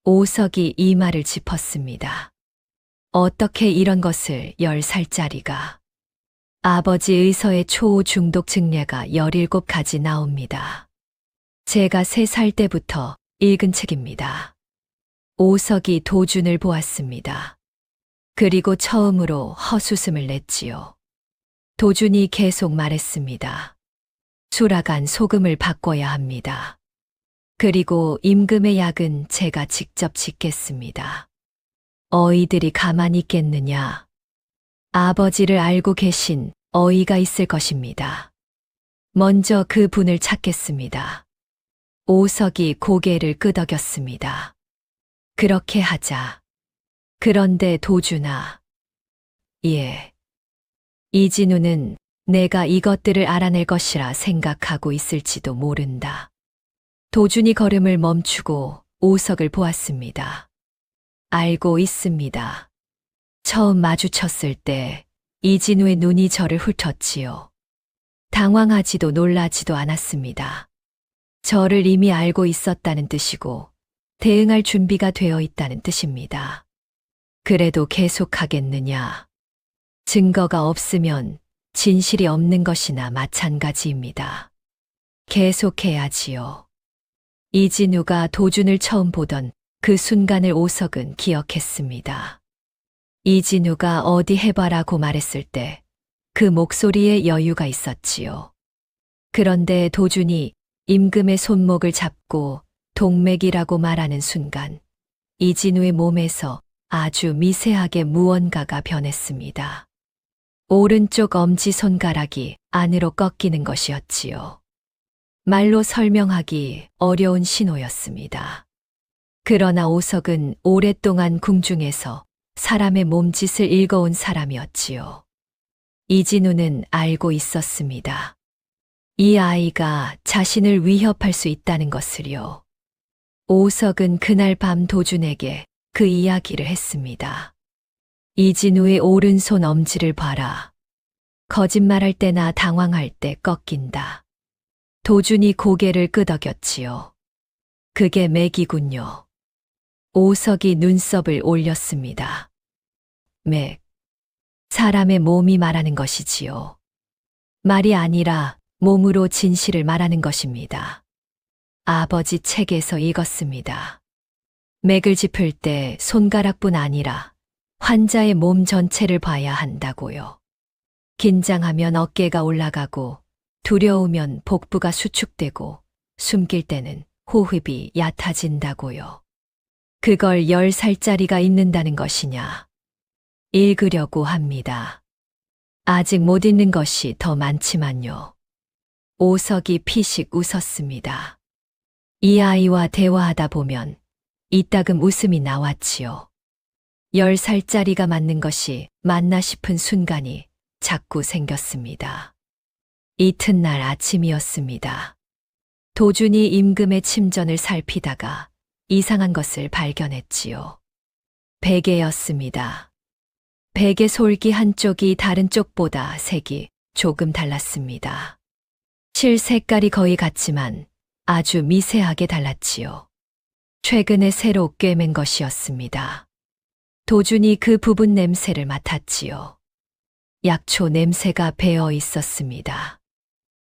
오석이 이 말을 짚었습니다. 어떻게 이런 것을 10살짜리가. 아버지 의서에 초우 중독 증례가 17가지 나옵니다. 제가 3살 때부터 읽은 책입니다. 오석이 도준을 보았습니다. 그리고 처음으로 헛웃음을 냈지요. 도준이 계속 말했습니다. 수라간 소금을 바꿔야 합니다. 그리고 임금의 약은 제가 직접 짓겠습니다. 어이들이 가만히 있겠느냐. 아버지를 알고 계신 어이가 있을 것입니다. 먼저 그 분을 찾겠습니다. 오석이 고개를 끄덕였습니다. 그렇게 하자. 그런데 도준아. 예. 이진우는 내가 이것들을 알아낼 것이라 생각하고 있을지도 모른다. 도준이 걸음을 멈추고 오석을 보았습니다. 알고 있습니다. 처음 마주쳤을 때 이진우의 눈이 저를 훑었지요. 당황하지도 놀라지도 않았습니다. 저를 이미 알고 있었다는 뜻이고 대응할 준비가 되어 있다는 뜻입니다. 그래도 계속하겠느냐? 증거가 없으면 진실이 없는 것이나 마찬가지입니다. 계속해야지요. 이진우가 도준을 처음 보던 그 순간을 오석은 기억했습니다. 이진우가 어디 해봐라고 말했을 때 그 목소리에 여유가 있었지요. 그런데 도준이 임금의 손목을 잡고 동맥이라고 말하는 순간 이진우의 몸에서 아주 미세하게 무언가가 변했습니다. 오른쪽 엄지손가락이 안으로 꺾이는 것이었지요. 말로 설명하기 어려운 신호였습니다. 그러나 오석은 오랫동안 궁중에서 사람의 몸짓을 읽어온 사람이었지요. 이진우는 알고 있었습니다. 이 아이가 자신을 위협할 수 있다는 것을요. 오석은 그날 밤 도준에게 그 이야기를 했습니다. 이진우의 오른손 엄지를 봐라. 거짓말할 때나 당황할 때 꺾인다. 도준이 고개를 끄덕였지요. 그게 맥이군요. 오석이 눈썹을 올렸습니다. 맥. 사람의 몸이 말하는 것이지요. 말이 아니라 몸으로 진실을 말하는 것입니다. 아버지 책에서 읽었습니다. 맥을 짚을 때 손가락뿐 아니라 환자의 몸 전체를 봐야 한다고요. 긴장하면 어깨가 올라가고 두려우면 복부가 수축되고 숨길 때는 호흡이 얕아진다고요. 그걸 10살짜리가 읽는다는 것이냐? 읽으려고 합니다. 아직 못 읽는 것이 더 많지만요. 오석이 피식 웃었습니다. 이 아이와 대화하다 보면 이따금 웃음이 나왔지요. 10살짜리가 맞는 것이 맞나 싶은 순간이 자꾸 생겼습니다. 이튿날 아침이었습니다. 도준이 임금의 침전을 살피다가 이상한 것을 발견했지요. 베개였습니다. 베개 솔기 한쪽이 다른 쪽보다 색이 조금 달랐습니다. 실 색깔이 거의 같지만 아주 미세하게 달랐지요. 최근에 새로 꿰맨 것이었습니다. 도준이 그 부분 냄새를 맡았지요. 약초 냄새가 배어 있었습니다.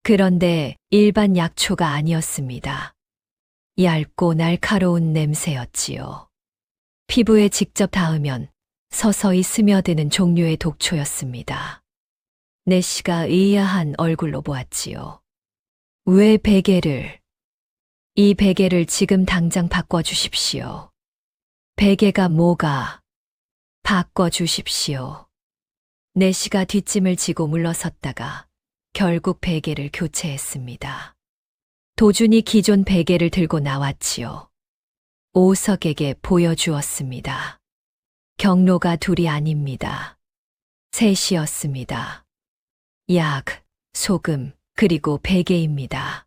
그런데 일반 약초가 아니었습니다. 얇고 날카로운 냄새였지요. 피부에 직접 닿으면 서서히 스며드는 종류의 독초였습니다. 내시가 의아한 얼굴로 보았지요. 왜 베개를? 이 베개를 지금 당장 바꿔주십시오. 베개가 뭐가? 바꿔주십시오. 내시가 뒷짐을 지고 물러섰다가 결국 베개를 교체했습니다. 도준이 기존 베개를 들고 나왔지요. 오석에게 보여주었습니다. 경로가 둘이 아닙니다. 셋이었습니다. 약, 소금, 그리고 베개입니다.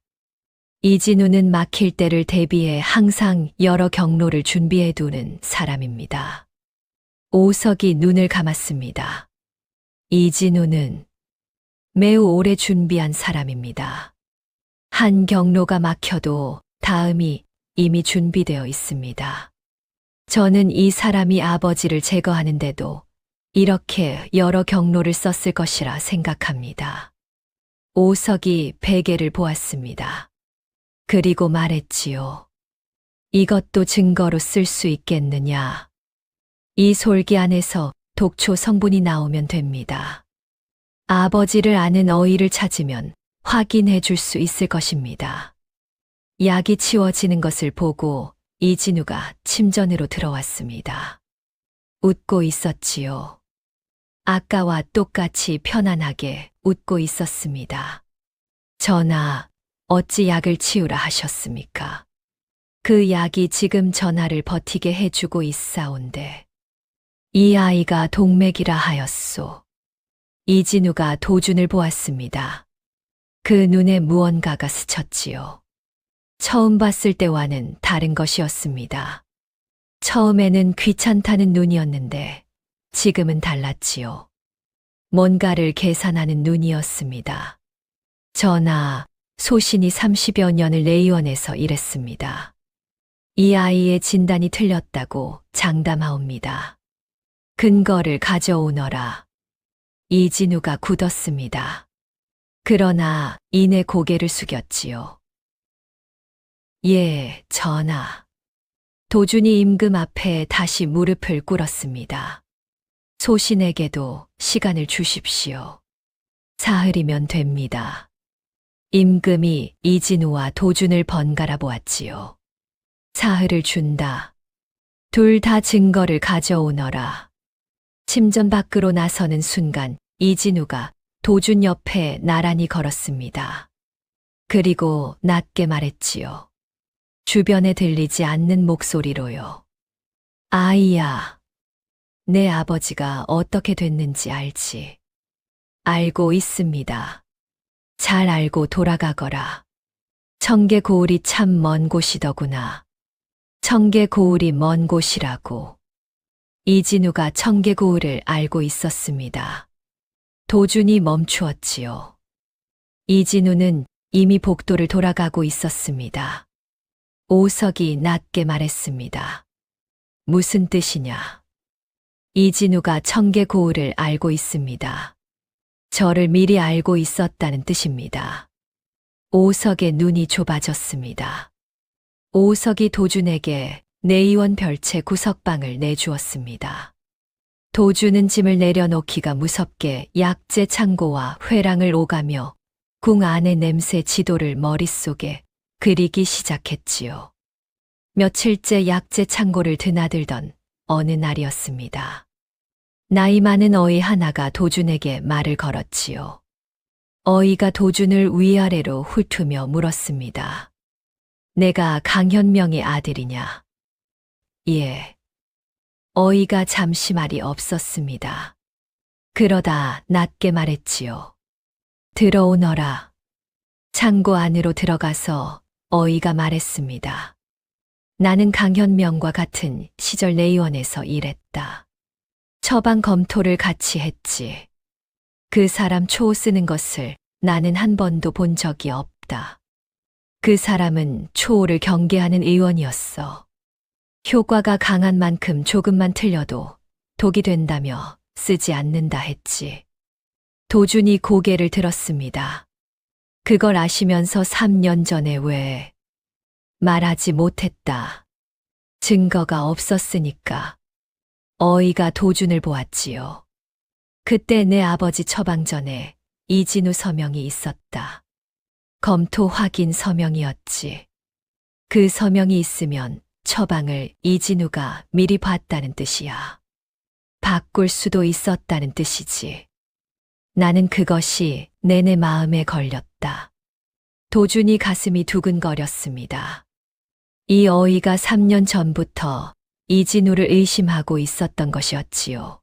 이진우는 막힐 때를 대비해 항상 여러 경로를 준비해 두는 사람입니다. 오석이 눈을 감았습니다. 이진우는 매우 오래 준비한 사람입니다. 한 경로가 막혀도 다음이 이미 준비되어 있습니다. 저는 이 사람이 아버지를 제거하는데도 이렇게 여러 경로를 썼을 것이라 생각합니다. 오석이 베개를 보았습니다. 그리고 말했지요. 이것도 증거로 쓸 수 있겠느냐? 이 솔기 안에서 독초 성분이 나오면 됩니다. 아버지를 아는 어이를 찾으면 확인해 줄 수 있을 것입니다. 약이 치워지는 것을 보고 이진우가 침전으로 들어왔습니다. 웃고 있었지요. 아까와 똑같이 편안하게 웃고 있었습니다. 전하, 어찌 약을 치우라 하셨습니까? 그 약이 지금 전하를 버티게 해주고 있사온데. 이 아이가 동맥이라 하였소. 이진우가 도준을 보았습니다. 그 눈에 무언가가 스쳤지요. 처음 봤을 때와는 다른 것이었습니다. 처음에는 귀찮다는 눈이었는데 지금은 달랐지요. 뭔가를 계산하는 눈이었습니다. 전하, 소신이 30여 년을 내의원에서 일했습니다. 이 아이의 진단이 틀렸다고 장담하옵니다. 근거를 가져오너라. 이진우가 굳었습니다. 그러나 이내 고개를 숙였지요. 예, 전하. 도준이 임금 앞에 다시 무릎을 꿇었습니다. 소신에게도 시간을 주십시오. 사흘이면 됩니다. 임금이 이진우와 도준을 번갈아 보았지요. 사흘을 준다. 둘 다 증거를 가져오너라. 침전 밖으로 나서는 순간 이진우가 도준 옆에 나란히 걸었습니다. 그리고 낮게 말했지요. 주변에 들리지 않는 목소리로요. 아이야, 내 아버지가 어떻게 됐는지 알지? 알고 있습니다. 잘 알고 돌아가거라. 청계고을이 참 먼 곳이더구나. 청계고을이 먼 곳이라고. 이진우가 청계고을을 알고 있었습니다. 도준이 멈추었지요. 이진우는 이미 복도를 돌아가고 있었습니다. 오석이 낮게 말했습니다. 무슨 뜻이냐? 이진우가 청계고을을 알고 있습니다. 저를 미리 알고 있었다는 뜻입니다. 오석의 눈이 좁아졌습니다. 오석이 도준에게 내의원 별채 구석방을 내주었습니다. 도준은 짐을 내려놓기가 무섭게 약재 창고와 회랑을 오가며 궁 안의 냄새 지도를 머릿속에 그리기 시작했지요. 며칠째 약재 창고를 드나들던 어느 날이었습니다. 나이 많은 어이 하나가 도준에게 말을 걸었지요. 어이가 도준을 위아래로 훑으며 물었습니다. 내가 강현명의 아들이냐? 예. 어이가 잠시 말이 없었습니다. 그러다 낮게 말했지요. 들어오너라. 창고 안으로 들어가서 어이가 말했습니다. 나는 강현명과 같은 시절 내의원에서 일했다. 처방 검토를 같이 했지. 그 사람 초 쓰는 것을 나는 한 번도 본 적이 없다. 그 사람은 초를 경계하는 의원이었어. 효과가 강한 만큼 조금만 틀려도 독이 된다며 쓰지 않는다 했지. 도준이 고개를 들었습니다. 그걸 아시면서 3년 전에 왜 말하지 못했다. 증거가 없었으니까. 어이가 도준을 보았지요. 그때 내 아버지 처방 전에 이진우 서명이 있었다. 검토 확인 서명이었지. 그 서명이 있으면 처방을 이진우가 미리 봤다는 뜻이야. 바꿀 수도 있었다는 뜻이지. 나는 그것이 내내 마음에 걸렸다. 도준이 가슴이 두근거렸습니다. 이 어이가 3년 전부터 이진우를 의심하고 있었던 것이었지요.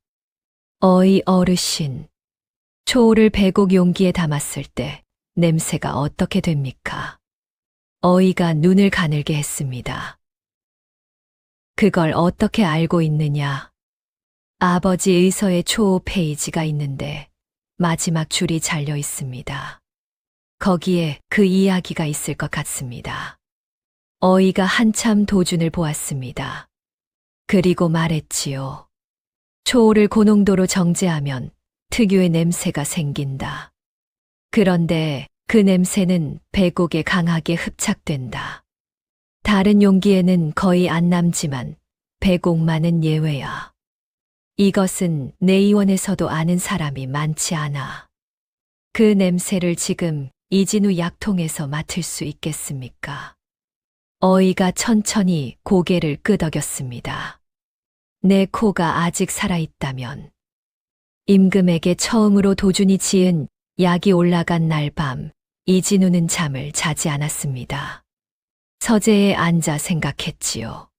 어이 어르신, 초를 배곡 용기에 담았을 때 냄새가 어떻게 됩니까? 어이가 눈을 가늘게 했습니다. 그걸 어떻게 알고 있느냐? 아버지 의서에 초 페이지가 있는데 마지막 줄이 잘려 있습니다. 거기에 그 이야기가 있을 것 같습니다. 어이가 한참 도준을 보았습니다. 그리고 말했지요. 초를 고농도로 정제하면 특유의 냄새가 생긴다. 그런데 그 냄새는 배곡에 강하게 흡착된다. 다른 용기에는 거의 안 남지만 배곡만은 예외야. 이것은 내의원에서도 아는 사람이 많지 않아. 그 냄새를 지금 이진우 약통에서 맡을 수 있겠습니까? 어이가 천천히 고개를 끄덕였습니다. 내 코가 아직 살아있다면. 임금에게 처음으로 도준이 지은 약이 올라간 날 밤, 이진우는 잠을 자지 않았습니다. 서재에 앉아 생각했지요.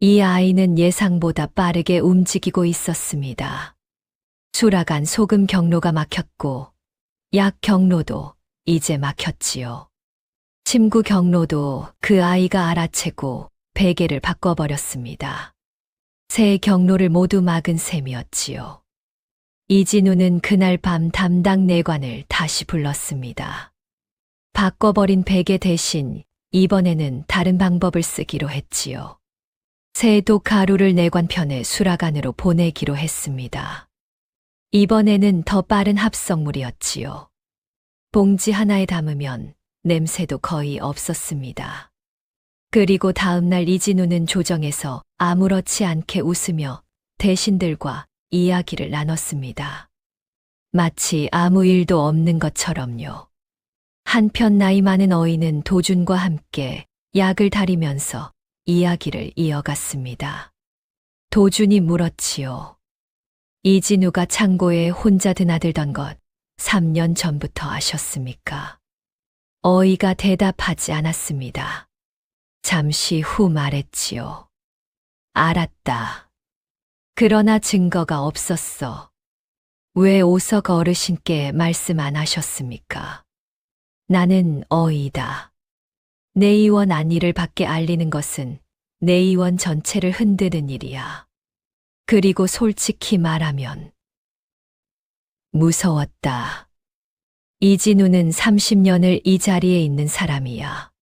이 아이는 예상보다 빠르게 움직이고 있었습니다. 수라간 소금 경로가 막혔고, 약 경로도 이제 막혔지요. 침구 경로도 그 아이가 알아채고 베개를 바꿔버렸습니다. 세 경로를 모두 막은 셈이었지요. 이진우는 그날 밤 담당 내관을 다시 불렀습니다. 바꿔버린 베개 대신 이번에는 다른 방법을 쓰기로 했지요. 새독 가루를 내관편에 수라간으로 보내기로 했습니다. 이번에는 더 빠른 합성물이었지요. 봉지 하나에 담으면 냄새도 거의 없었습니다. 그리고 다음날 이진우는 조정에서 아무렇지 않게 웃으며 대신들과 이야기를 나눴습니다. 마치 아무 일도 없는 것처럼요. 한편 나이 많은 어인은 도준과 함께 약을 다리면서 이야기를 이어갔습니다. 도준이 물었지요. 이진우가 창고에 혼자 드나들던 것 3년 전부터 아셨습니까? 어이가 대답하지 않았습니다. 잠시 후 말했지요. 알았다. 그러나 증거가 없었어. 왜 오석 어르신께 말씀 안 하셨습니까? 나는 어이다. 내의원 안일을 밖에 알리는 것은 내의원 전체를 흔드는 일이야. 그리고 솔직히 말하면 무서웠다. 이진우는 30년을 이 자리에 있는 사람이야.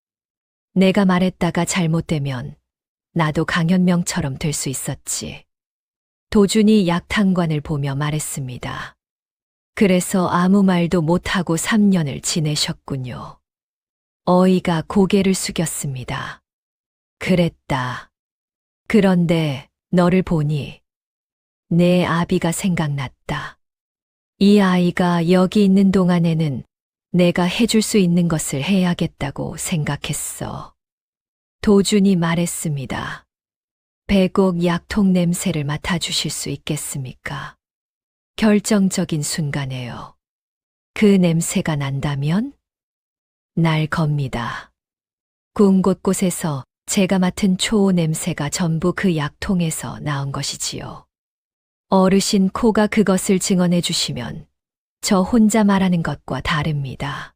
내가 말했다가 잘못되면 나도 강현명처럼 될 수 있었지. 도준이 약탕관을 보며 말했습니다. 그래서 아무 말도 못하고 3년을 지내셨군요. 어이가 고개를 숙였습니다. 그랬다. 그런데 너를 보니 내 아비가 생각났다. 이 아이가 여기 있는 동안에는 내가 해줄 수 있는 것을 해야겠다고 생각했어. 도준이 말했습니다. 백옥 약통 냄새를 맡아주실 수 있겠습니까? 결정적인 순간에요. 그 냄새가 난다면? 날 겁니다. 궁 곳곳에서 제가 맡은 초호 냄새가 전부 그 약통에서 나온 것이지요. 어르신 코가 그것을 증언해 주시면 저 혼자 말하는 것과 다릅니다.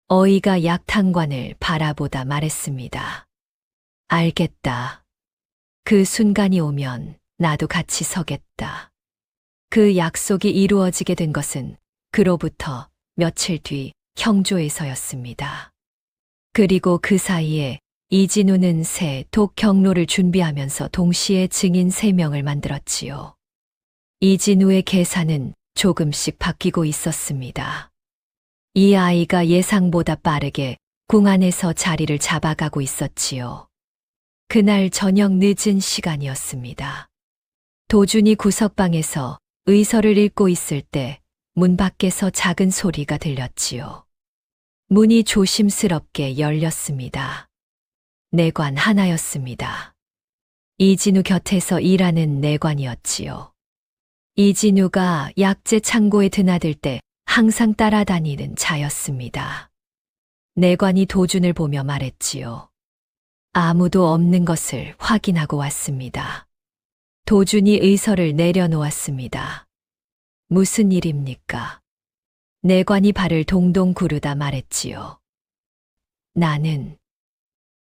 어이가 약탕관을 바라보다 말했습니다. 알겠다. 그 순간이 오면 나도 같이 서겠다. 그 약속이 이루어지게 된 것은 그로부터 며칠 뒤 형조에서였습니다. 그리고 그 사이에 이진우는 새 독 경로를 준비하면서 동시에 증인 3명을 만들었지요. 이진우의 계산은 조금씩 바뀌고 있었습니다. 이 아이가 예상보다 빠르게 궁 안에서 자리를 잡아가고 있었지요. 그날 저녁 늦은 시간이었습니다. 도준이 구석방에서 의서를 읽고 있을 때 문 밖에서 작은 소리가 들렸지요. 문이 조심스럽게 열렸습니다. 내관 하나였습니다. 이진우 곁에서 일하는 내관이었지요. 이진우가 약재 창고에 드나들 때 항상 따라다니는 자였습니다. 내관이 도준을 보며 말했지요. 아무도 없는 것을 확인하고 왔습니다. 도준이 의서를 내려놓았습니다. 무슨 일입니까? 내관이 발을 동동 구르다 말했지요. 나는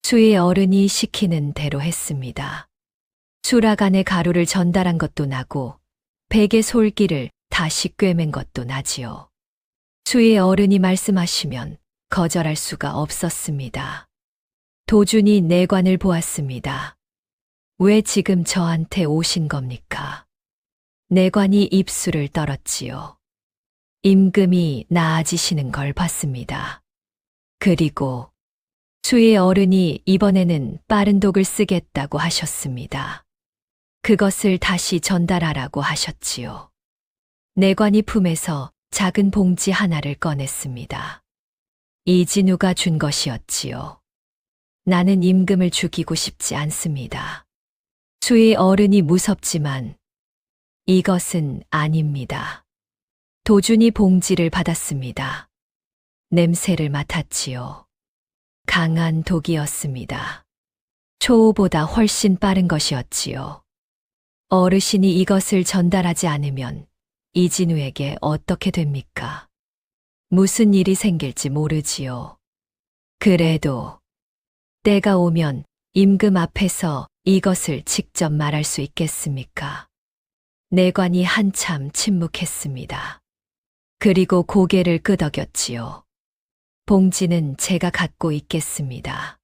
수의 어른이 시키는 대로 했습니다. 수라간에 가루를 전달한 것도 나고 베개 솔기를 다시 꿰맨 것도 나지요. 수의 어른이 말씀하시면 거절할 수가 없었습니다. 도준이 내관을 보았습니다. 왜 지금 저한테 오신 겁니까? 내관이 입술을 떨었지요. 임금이 나아지시는 걸 봤습니다. 그리고 수의 어른이 이번에는 빠른 독을 쓰겠다고 하셨습니다. 그것을 다시 전달하라고 하셨지요. 내관이 품에서 작은 봉지 하나를 꺼냈습니다. 이진우가 준 것이었지요. 나는 임금을 죽이고 싶지 않습니다. 수의 어른이 무섭지만 이것은 아닙니다. 도준이 봉지를 받았습니다. 냄새를 맡았지요. 강한 독이었습니다. 초호보다 훨씬 빠른 것이었지요. 어르신이 이것을 전달하지 않으면 이진우에게 어떻게 됩니까? 무슨 일이 생길지 모르지요. 그래도 때가 오면 임금 앞에서 이것을 직접 말할 수 있겠습니까? 내관이 한참 침묵했습니다. 그리고 고개를 끄덕였지요. 봉지는 제가 갖고 있겠습니다.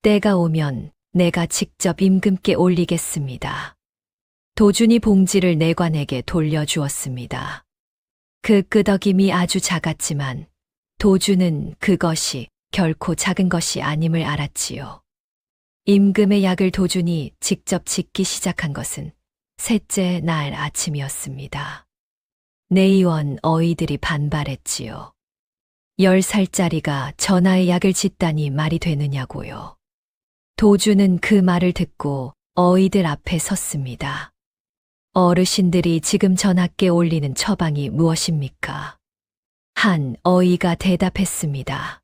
때가 오면 내가 직접 임금께 올리겠습니다. 도준이 봉지를 내관에게 돌려주었습니다. 그 끄덕임이 아주 작았지만 도준은 그것이 결코 작은 것이 아님을 알았지요. 임금의 약을 도준이 직접 짓기 시작한 것은 셋째 날 아침이었습니다. 내의원 어이들이 반발했지요. 10살짜리가 전하의 약을 짓다니 말이 되느냐고요. 도주는 그 말을 듣고 어이들 앞에 섰습니다. 어르신들이 지금 전하께 올리는 처방이 무엇입니까? 한 어이가 대답했습니다.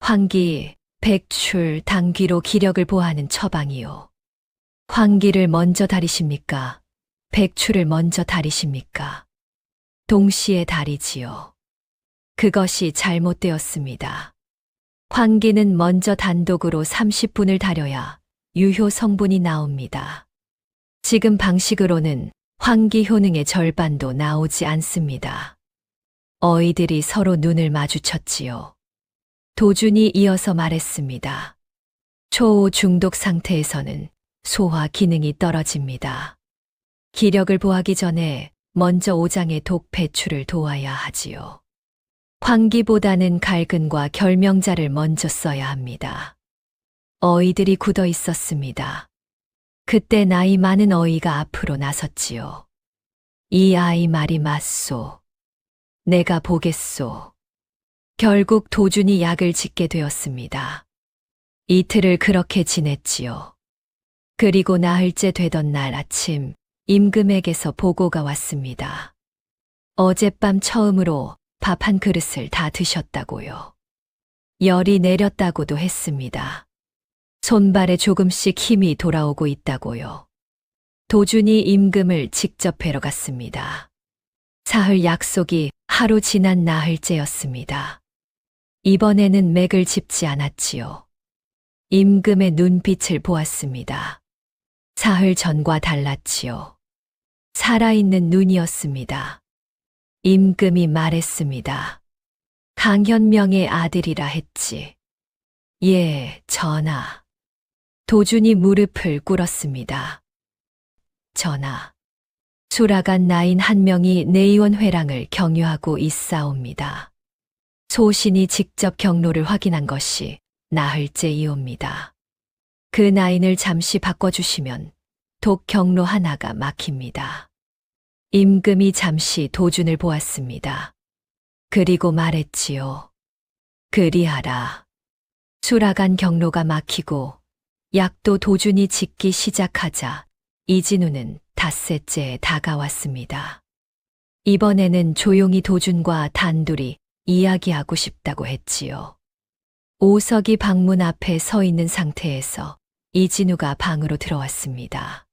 황기, 백출, 당귀로 기력을 보하는 처방이요. 황기를 먼저 다리십니까? 백출을 먼저 다리십니까? 동시에 다리지요. 그것이 잘못되었습니다. 황기는 먼저 단독으로 30분을 다려야 유효 성분이 나옵니다. 지금 방식으로는 황기 효능의 절반도 나오지 않습니다. 어이들이 서로 눈을 마주쳤지요. 도준이 이어서 말했습니다. 초호 중독 상태에서는 소화 기능이 떨어집니다. 기력을 보하기 전에 먼저 오장의 독 배출을 도와야 하지요. 황기보다는 갈근과 결명자를 먼저 써야 합니다. 어이들이 굳어 있었습니다. 그때 나이 많은 어이가 앞으로 나섰지요. 이 아이 말이 맞소. 내가 보겠소. 결국 도준이 약을 짓게 되었습니다. 이틀을 그렇게 지냈지요. 그리고 나흘째 되던 날 아침 임금에게서 보고가 왔습니다. 어젯밤 처음으로 밥 한 그릇을 다 드셨다고요. 열이 내렸다고도 했습니다. 손발에 조금씩 힘이 돌아오고 있다고요. 도준이 임금을 직접 뵈러 갔습니다. 사흘 약속이 하루 지난 나흘째였습니다. 이번에는 맥을 짚지 않았지요. 임금의 눈빛을 보았습니다. 사흘 전과 달랐지요. 살아있는 눈이었습니다. 임금이 말했습니다. 강현명의 아들이라 했지. 예, 전하. 도준이 무릎을 꿇었습니다. 전하. 수라간 나인 한 명이 내의원 회랑을 경유하고 있사옵니다. 소신이 직접 경로를 확인한 것이 나흘째이옵니다. 그 나인을 잠시 바꿔주시면 독 경로 하나가 막힙니다. 임금이 잠시 도준을 보았습니다. 그리고 말했지요. 그리하라. 수라간 경로가 막히고 약도 도준이 짓기 시작하자 이진우는 닷새째에 다가왔습니다. 이번에는 조용히 도준과 단둘이 이야기하고 싶다고 했지요. 오석이 방문 앞에 서 있는 상태에서 이진우가 방으로 들어왔습니다.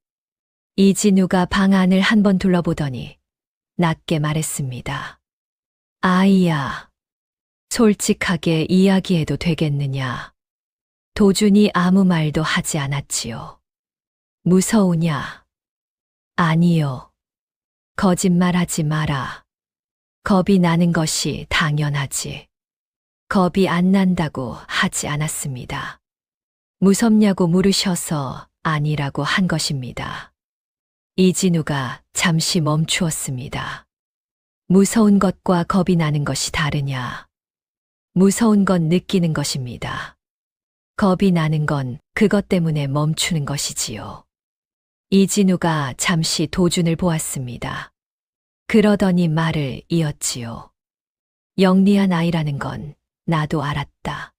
이진우가 방 안을 한번 둘러보더니 낮게 말했습니다. 아이야, 솔직하게 이야기해도 되겠느냐? 도준이 아무 말도 하지 않았지요. 무서우냐? 아니요. 거짓말하지 마라. 겁이 나는 것이 당연하지. 겁이 안 난다고 하지 않았습니다. 무섭냐고 물으셔서 아니라고 한 것입니다. 이진우가 잠시 멈추었습니다. 무서운 것과 겁이 나는 것이 다르냐? 무서운 건 느끼는 것입니다. 겁이 나는 건 그것 때문에 멈추는 것이지요. 이진우가 잠시 도준을 보았습니다. 그러더니 말을 이었지요. 영리한 아이라는 건 나도 알았다.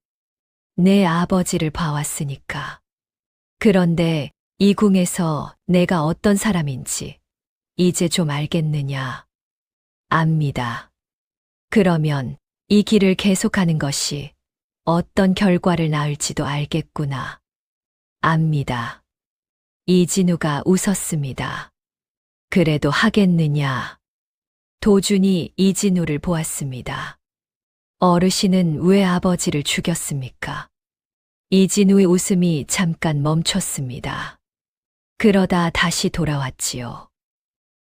내 아버지를 봐왔으니까. 그런데 이 궁에서 내가 어떤 사람인지 이제 좀 알겠느냐? 압니다. 그러면 이 길을 계속하는 것이 어떤 결과를 낳을지도 알겠구나. 압니다. 이진우가 웃었습니다. 그래도 하겠느냐? 도준이 이진우를 보았습니다. 어르신은 왜 아버지를 죽였습니까? 이진우의 웃음이 잠깐 멈췄습니다. 그러다 다시 돌아왔지요.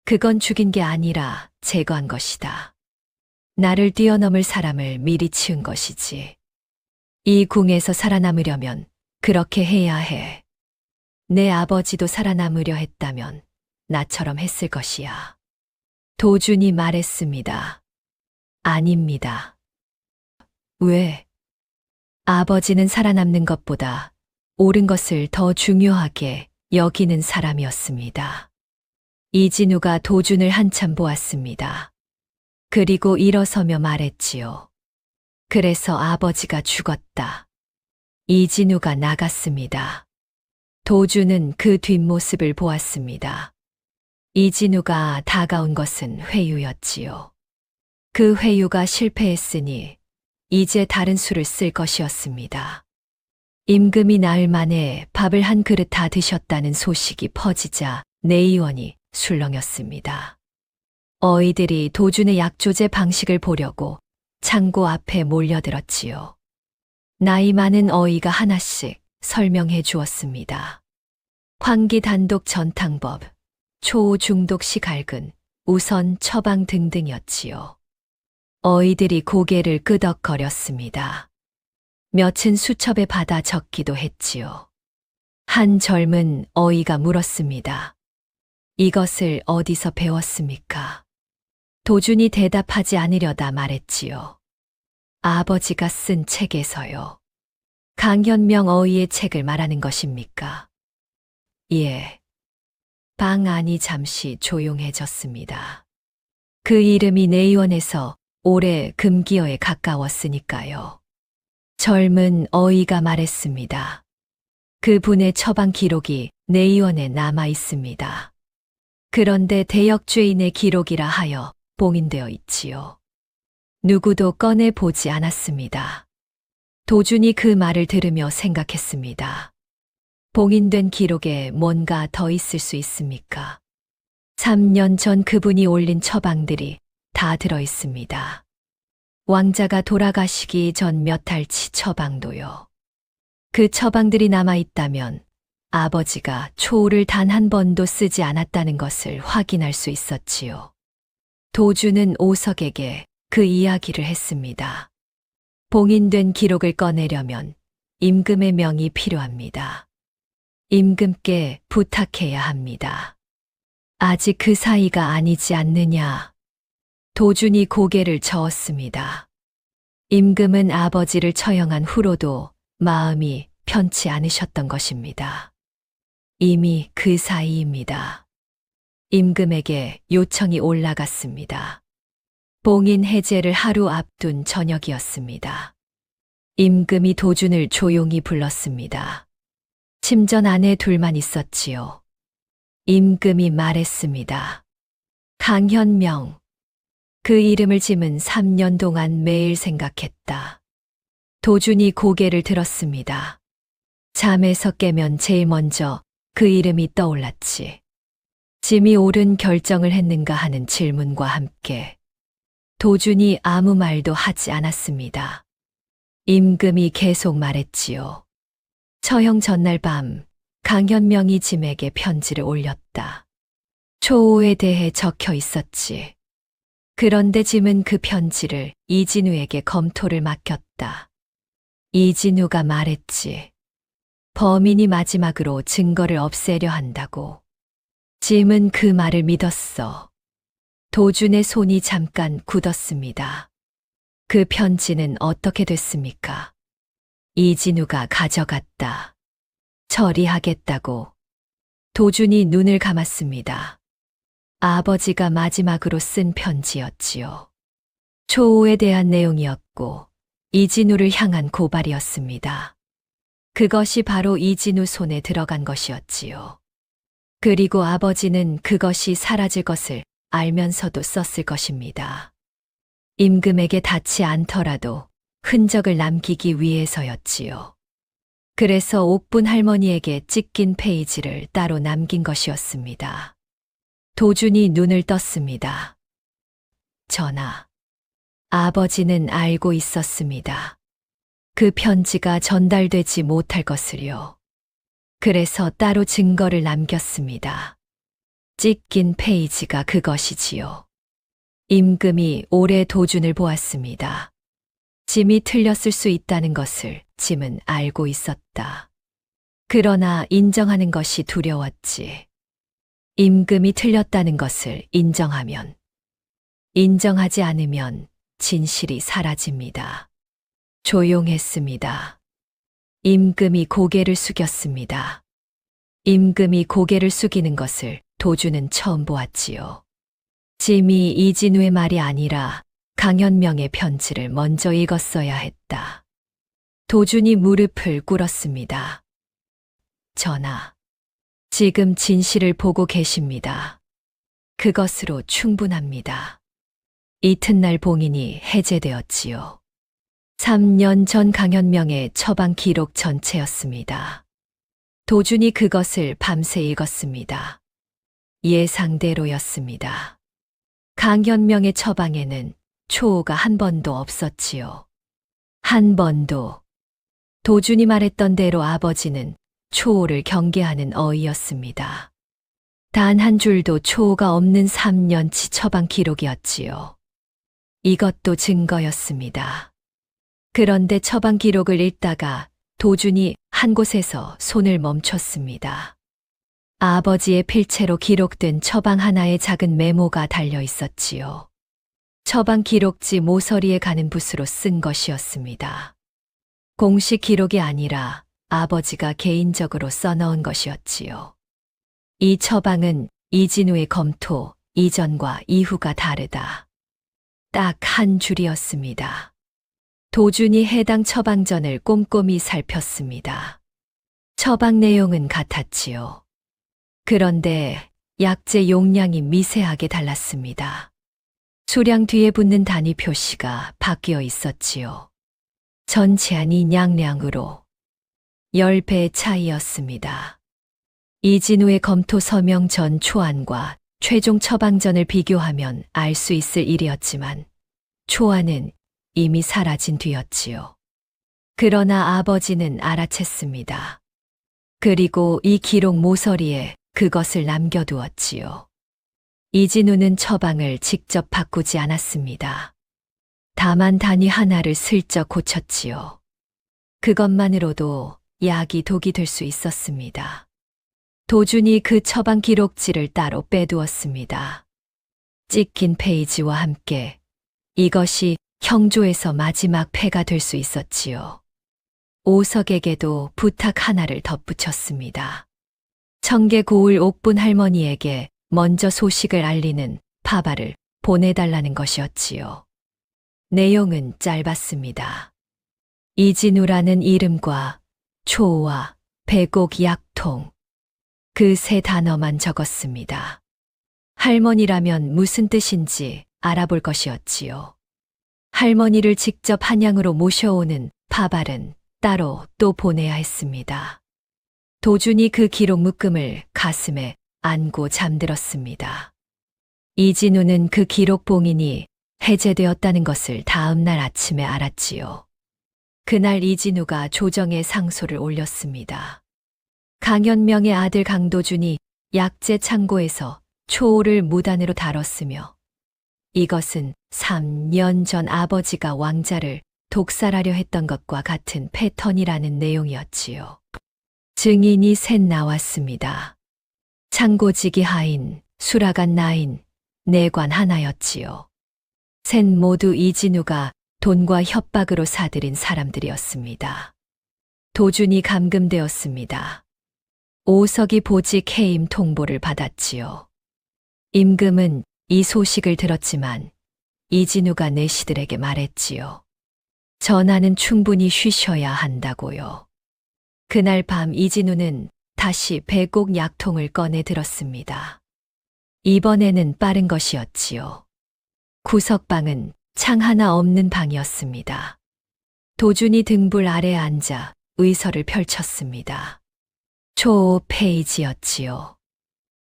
그건 죽인 게 아니라 제거한 것이다. 나를 뛰어넘을 사람을 미리 치운 것이지. 이 궁에서 살아남으려면 그렇게 해야 해. 내 아버지도 살아남으려 했다면 나처럼 했을 것이야. 도준이 말했습니다. 아닙니다. 왜? 아버지는 살아남는 것보다 옳은 것을 더 중요하게 여기는 사람이었습니다. 이진우가 도준을 한참 보았습니다. 그리고 일어서며 말했지요. 그래서 아버지가 죽었다. 이진우가 나갔습니다. 도주는 그 뒷모습을 보았습니다. 이진우가 다가온 것은 회유였지요. 그 회유가 실패했으니 이제 다른 수를 쓸 것이었습니다. 임금이 나흘 만에 밥을 한 그릇 다 드셨다는 소식이 퍼지자 내의원이 술렁였습니다. 어이들이 도준의 약조제 방식을 보려고 창고 앞에 몰려들었지요. 나이 많은 어이가 하나씩 설명해 주었습니다. 환기 단독 전탕법, 초우 중독 시갈근, 우선 처방 등등이었지요. 어이들이 고개를 끄덕거렸습니다. 몇은 수첩에 받아 적기도 했지요. 한 젊은 어이가 물었습니다. 이것을 어디서 배웠습니까? 도준이 대답하지 않으려다 말했지요. 아버지가 쓴 책에서요. 강현명 어이의 책을 말하는 것입니까? 예. 방 안이 잠시 조용해졌습니다. 그 이름이 내의원에서 오래 금기어에 가까웠으니까요. 젊은 어이가 말했습니다. 그분의 처방 기록이 내의원에 남아 있습니다. 그런데 대역죄인의 기록이라 하여 봉인되어 있지요. 누구도 꺼내 보지 않았습니다. 도준이 그 말을 들으며 생각했습니다. 봉인된 기록에 뭔가 더 있을 수 있습니까? 3년 전 그분이 올린 처방들이 다 들어 있습니다. 왕자가 돌아가시기 전 몇 달치 처방도요. 그 처방들이 남아 있다면 아버지가 초우를 단 한 번도 쓰지 않았다는 것을 확인할 수 있었지요. 도주는 오석에게 그 이야기를 했습니다. 봉인된 기록을 꺼내려면 임금의 명이 필요합니다. 임금께 부탁해야 합니다. 아직 그 사이가 아니지 않느냐. 도준이 고개를 저었습니다. 임금은 아버지를 처형한 후로도 마음이 편치 않으셨던 것입니다. 이미 그 사이입니다. 임금에게 요청이 올라갔습니다. 봉인 해제를 하루 앞둔 저녁이었습니다. 임금이 도준을 조용히 불렀습니다. 침전 안에 둘만 있었지요. 임금이 말했습니다. 강현명. 그 이름을 짐은 3년 동안 매일 생각했다. 도준이 고개를 들었습니다. 잠에서 깨면 제일 먼저 그 이름이 떠올랐지. 짐이 옳은 결정을 했는가 하는 질문과 함께 도준이 아무 말도 하지 않았습니다. 임금이 계속 말했지요. 처형 전날 밤 강현명이 짐에게 편지를 올렸다. 초호에 대해 적혀 있었지. 그런데 짐은 그 편지를 이진우에게 검토를 맡겼다. 이진우가 말했지. 범인이 마지막으로 증거를 없애려 한다고. 짐은 그 말을 믿었어. 도준의 손이 잠깐 굳었습니다. 그 편지는 어떻게 됐습니까? 이진우가 가져갔다. 처리하겠다고. 도준이 눈을 감았습니다. 아버지가 마지막으로 쓴 편지였지요. 초호에 대한 내용이었고 이진우를 향한 고발이었습니다. 그것이 바로 이진우 손에 들어간 것이었지요. 그리고 아버지는 그것이 사라질 것을 알면서도 썼을 것입니다. 임금에게 닿지 않더라도 흔적을 남기기 위해서였지요. 그래서 옥분 할머니에게 찢긴 페이지를 따로 남긴 것이었습니다. 도준이 눈을 떴습니다. 전하, 아버지는 알고 있었습니다. 그 편지가 전달되지 못할 것을요. 그래서 따로 증거를 남겼습니다. 찢긴 페이지가 그것이지요. 임금이 오래 도준을 보았습니다. 짐이 틀렸을 수 있다는 것을 짐은 알고 있었다. 그러나 인정하는 것이 두려웠지. 임금이 틀렸다는 것을 인정하면, 인정하지 않으면 진실이 사라집니다. 조용했습니다. 임금이 고개를 숙였습니다. 임금이 고개를 숙이는 것을 도준은 처음 보았지요. 짐이 이진우의 말이 아니라 강현명의 편지를 먼저 읽었어야 했다. 도준이 무릎을 꿇었습니다. 전하, 지금 진실을 보고 계십니다. 그것으로 충분합니다. 이튿날 봉인이 해제되었지요. 3년 전 강현명의 처방 기록 전체였습니다. 도준이 그것을 밤새 읽었습니다. 예상대로였습니다. 강현명의 처방에는 초호가 한 번도 없었지요. 한 번도. 도준이 말했던 대로 아버지는 초호를 경계하는 어이였습니다. 단 한 줄도 초호가 없는 3년치 처방 기록이었지요. 이것도 증거였습니다. 그런데 처방 기록을 읽다가 도준이 한 곳에서 손을 멈췄습니다. 아버지의 필체로 기록된 처방 하나에 작은 메모가 달려 있었지요. 처방 기록지 모서리에 가는 붓으로 쓴 것이었습니다. 공식 기록이 아니라 아버지가 개인적으로 써넣은 것이었지요. 이 처방은 이진우의 검토 이전과 이후가 다르다. 딱 한 줄이었습니다. 도준이 해당 처방전을 꼼꼼히 살폈습니다. 처방 내용은 같았지요. 그런데 약재 용량이 미세하게 달랐습니다. 수량 뒤에 붙는 단위 표시가 바뀌어 있었지요. 전체한이 양량으로 10배의 차이였습니다. 이진우의 검토 서명 전 초안과 최종 처방전을 비교하면 알 수 있을 일이었지만 초안은 이미 사라진 뒤였지요. 그러나 아버지는 알아챘습니다. 그리고 이 기록 모서리에 그것을 남겨두었지요. 이진우는 처방을 직접 바꾸지 않았습니다. 다만 단위 하나를 슬쩍 고쳤지요. 그것만으로도 약이 독이 될 수 있었습니다. 도준이 그 처방 기록지를 따로 빼두었습니다. 찍힌 페이지와 함께 이것이 형조에서 마지막 패가 될 수 있었지요. 오석에게도 부탁 하나를 덧붙였습니다. 청계 고을 옥분 할머니에게 먼저 소식을 알리는 파바를 보내달라는 것이었지요. 내용은 짧았습니다. 이진우라는 이름과 초와 배곡 약통, 그 세 단어만 적었습니다. 할머니라면 무슨 뜻인지 알아볼 것이었지요. 할머니를 직접 한양으로 모셔오는 파발은 따로 또 보내야 했습니다. 도준이 그 기록 묶음을 가슴에 안고 잠들었습니다. 이진우는 그 기록 봉인이 해제되었다는 것을 다음 날 아침에 알았지요. 그날 이진우가 조정에 상소를 올렸습니다. 강현명의 아들 강도준이 약재 창고에서 초호를 무단으로 다뤘으며 이것은 3년 전 아버지가 왕자를 독살하려 했던 것과 같은 패턴이라는 내용이었지요. 증인이 셋 나왔습니다. 창고지기 하인, 수라간 나인, 내관 하나였지요. 셋 모두 이진우가 돈과 협박으로 사들인 사람들이었습니다. 도준이 감금되었습니다. 오석이 보직 해임 통보를 받았지요. 임금은 이 소식을 들었지만 이진우가 내시들에게 말했지요. 전하는 충분히 쉬셔야 한다고요. 그날 밤 이진우는 다시 배곡 약통을 꺼내 들었습니다. 이번에는 빠른 것이었지요. 구석방은 창 하나 없는 방이었습니다. 도준이 등불 아래 앉아 의서를 펼쳤습니다. 초 페이지였지요.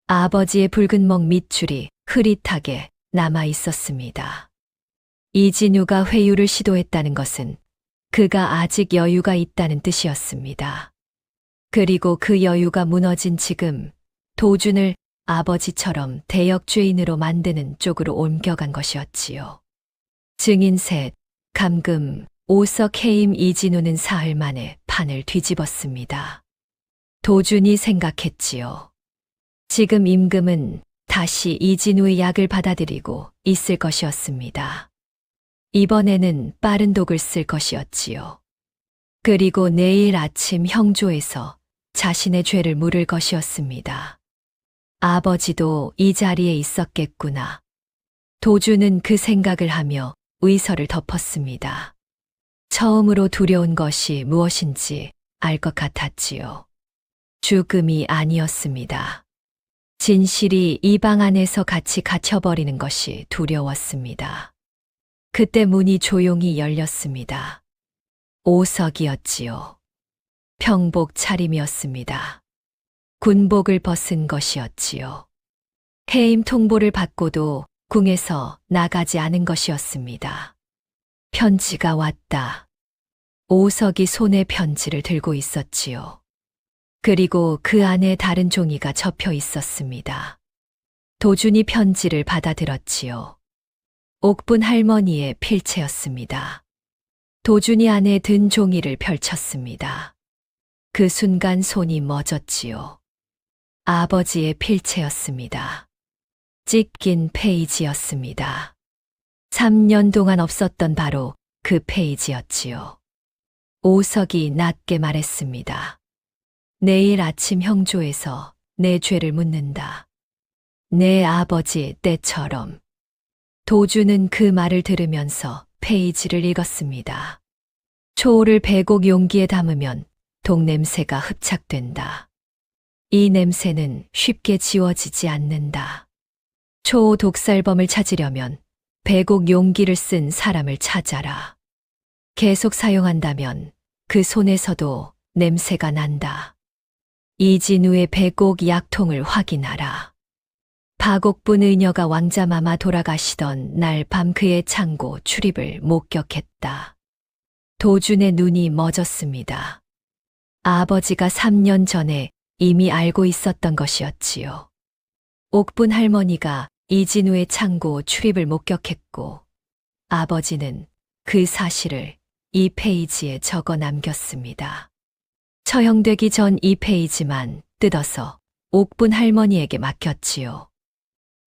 아버지의 붉은 목 밑줄이 흐릿하게 남아 있었습니다. 이진우가 회유를 시도했다는 것은 그가 아직 여유가 있다는 뜻이었습니다. 그리고 그 여유가 무너진 지금 도준을 아버지처럼 대역죄인으로 만드는 쪽으로 옮겨간 것이었지요. 증인 셋, 감금, 오석 해임 이진우는 사흘 만에 판을 뒤집었습니다. 도준이 생각했지요. 지금 임금은 다시 이진우의 약을 받아들이고 있을 것이었습니다. 이번에는 빠른 독을 쓸 것이었지요. 그리고 내일 아침 형조에서 자신의 죄를 물을 것이었습니다. 아버지도 이 자리에 있었겠구나. 도준은 그 생각을 하며 의서를 덮었습니다. 처음으로 두려운 것이 무엇인지 알 것 같았지요. 죽음이 아니었습니다. 진실이 이 방 안에서 같이 갇혀버리는 것이 두려웠습니다. 그때 문이 조용히 열렸습니다. 오석이었지요. 평복 차림이었습니다. 군복을 벗은 것이었지요. 해임 통보를 받고도 궁에서 나가지 않은 것이었습니다. 편지가 왔다. 오석이 손에 편지를 들고 있었지요. 그리고 그 안에 다른 종이가 접혀 있었습니다. 도준이 편지를 받아들었지요. 옥분 할머니의 필체였습니다. 도준이 안에 든 종이를 펼쳤습니다. 그 순간 손이 멎었지요. 아버지의 필체였습니다. 찢긴 페이지였습니다. 3년 동안 없었던 바로 그 페이지였지요. 오석이 낮게 말했습니다. 내일 아침 형조에서 내 죄를 묻는다. 내 아버지 때처럼. 도주는 그 말을 들으면서 페이지를 읽었습니다. 초를 배곡 용기에 담으면 독냄새가 흡착된다. 이 냄새는 쉽게 지워지지 않는다. 초 독살범을 찾으려면 배곡 용기를 쓴 사람을 찾아라. 계속 사용한다면 그 손에서도 냄새가 난다. 이진우의 배곡 약통을 확인하라. 박옥분 의녀가 왕자마마 돌아가시던 날 밤 그의 창고 출입을 목격했다. 도준의 눈이 멎었습니다. 아버지가 3년 전에 이미 알고 있었던 것이었지요. 옥분 할머니가 이진우의 창고 출입을 목격했고 아버지는 그 사실을 이 페이지에 적어 남겼습니다. 처형되기 전 이 페이지만 뜯어서 옥분 할머니에게 맡겼지요.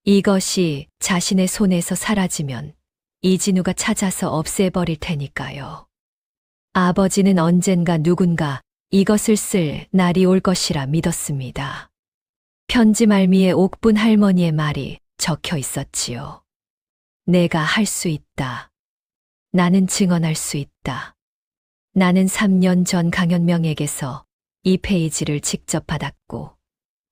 이것이 자신의 손에서 사라지면 이진우가 찾아서 없애버릴 테니까요. 아버지는 언젠가 누군가 이것을 쓸 날이 올 것이라 믿었습니다. 편지 말미에 옥분 할머니의 말이 적혀 있었지요. 내가 할 수 있다. 나는 증언할 수 있다. 나는 3년 전 강현명에게서 이 페이지를 직접 받았고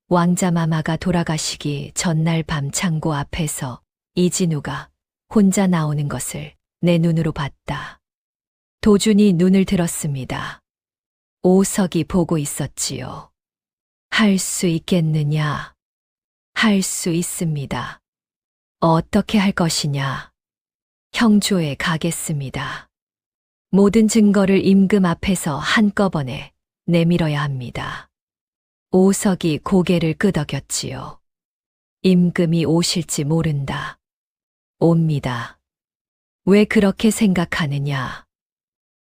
왕자마마가 돌아가시기 전날 밤 창고 앞에서 이진우가 혼자 나오는 것을 내 눈으로 봤다. 도준이 눈을 들었습니다. 오석이 보고 있었지요. 할 수 있겠느냐? 할 수 있습니다. 어떻게 할 것이냐? 형조에 가겠습니다. 모든 증거를 임금 앞에서 한꺼번에 내밀어야 합니다. 오석이 고개를 끄덕였지요. 임금이 오실지 모른다. 옵니다. 왜 그렇게 생각하느냐?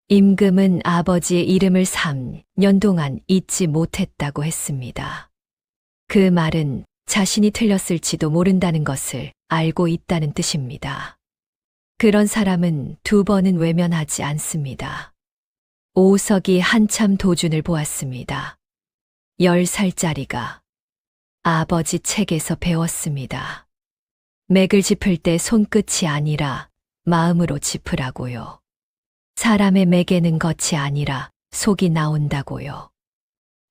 임금은 아버지의 이름을 3년 동안 잊지 못했다고 했습니다. 그 말은 자신이 틀렸을지도 모른다는 것을 알고 있다는 뜻입니다. 그런 사람은 2번은 외면하지 않습니다. 오석이 한참 도준을 보았습니다. 10살짜리가 아버지 책에서 배웠습니다. 맥을 짚을 때 손끝이 아니라 마음으로 짚으라고요. 사람의 맥에는 겉이 아니라 속이 나온다고요.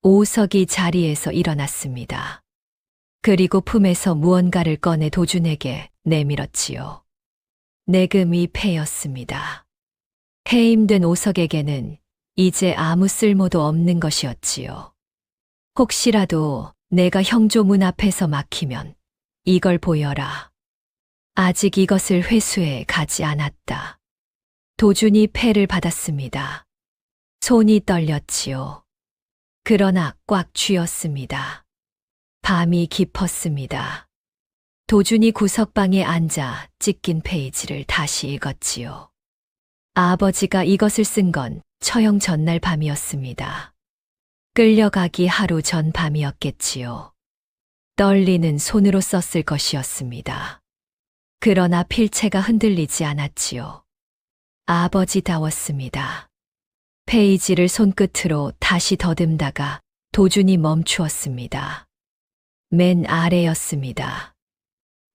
오석이 자리에서 일어났습니다. 그리고 품에서 무언가를 꺼내 도준에게 내밀었지요. 내금이 패였습니다. 해임된 오석에게는 이제 아무 쓸모도 없는 것이었지요. 혹시라도 내가 형조 문 앞에서 막히면 이걸 보여라. 아직 이것을 회수해 가지 않았다. 도준이 패를 받았습니다. 손이 떨렸지요. 그러나 꽉 쥐었습니다. 밤이 깊었습니다. 도준이 구석방에 앉아 찢긴 페이지를 다시 읽었지요. 아버지가 이것을 쓴 건 처형 전날 밤이었습니다. 끌려가기 하루 전 밤이었겠지요. 떨리는 손으로 썼을 것이었습니다. 그러나 필체가 흔들리지 않았지요. 아버지다웠습니다. 페이지를 손끝으로 다시 더듬다가 도준이 멈추었습니다. 맨 아래였습니다.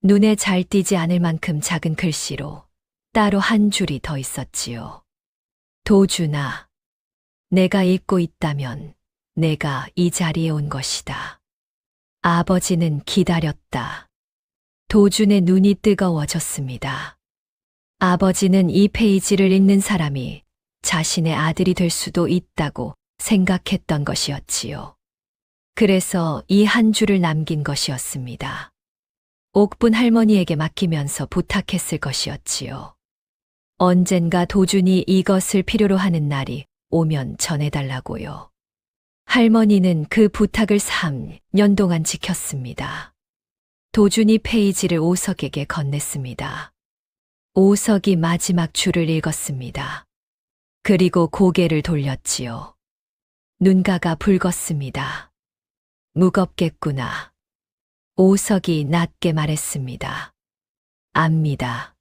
눈에 잘 띄지 않을 만큼 작은 글씨로 따로 한 줄이 더 있었지요. 도준아, 내가 잊고 있다면 내가 이 자리에 온 것이다. 아버지는 기다렸다. 도준의 눈이 뜨거워졌습니다. 아버지는 이 페이지를 읽는 사람이 자신의 아들이 될 수도 있다고 생각했던 것이었지요. 그래서 이 한 줄을 남긴 것이었습니다. 옥분 할머니에게 맡기면서 부탁했을 것이었지요. 언젠가 도준이 이것을 필요로 하는 날이 오면 전해달라고요. 할머니는 그 부탁을 3년 동안 지켰습니다. 도준이 페이지를 오석에게 건넸습니다. 오석이 마지막 줄을 읽었습니다. 그리고 고개를 돌렸지요. 눈가가 붉었습니다. 무겁겠구나. 오석이 낮게 말했습니다. 압니다.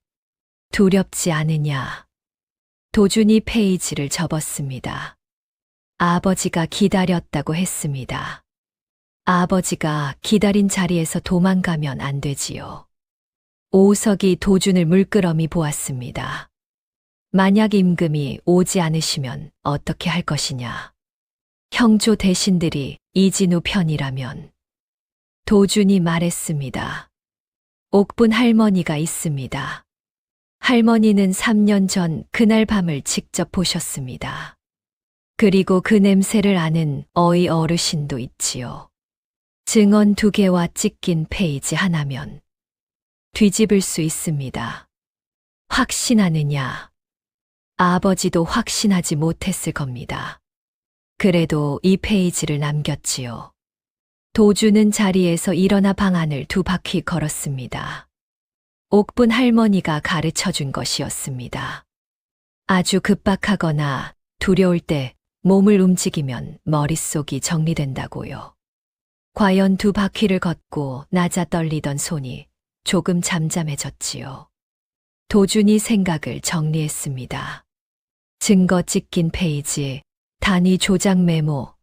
두렵지 않으냐. 도준이 페이지를 접었습니다. 아버지가 기다렸다고 했습니다. 아버지가 기다린 자리에서 도망가면 안 되지요. 오석이 도준을 물끄러미 보았습니다. 만약 임금이 오지 않으시면 어떻게 할 것이냐. 형조 대신들이 이진우 편이라면. 도준이 말했습니다. 옥분 할머니가 있습니다. 할머니는 3년 전 그날 밤을 직접 보셨습니다. 그리고 그 냄새를 아는 어이 어르신도 있지요. 증언 2개와 찢긴 페이지 하나면 뒤집을 수 있습니다. 확신하느냐? 아버지도 확신하지 못했을 겁니다. 그래도 이 페이지를 남겼지요. 도준은 자리에서 일어나 방 안을 2바퀴 걸었습니다. 옥분 할머니가 가르쳐 준 것이었습니다. 아주 급박하거나 두려울 때 몸을 움직이면 머릿속이 정리된다고요. 과연 2바퀴를 걷고 낮아 떨리던 손이 조금 잠잠해졌지요. 도준이 생각을 정리했습니다. 증거 찢긴 페이지, 단위 조작 메모,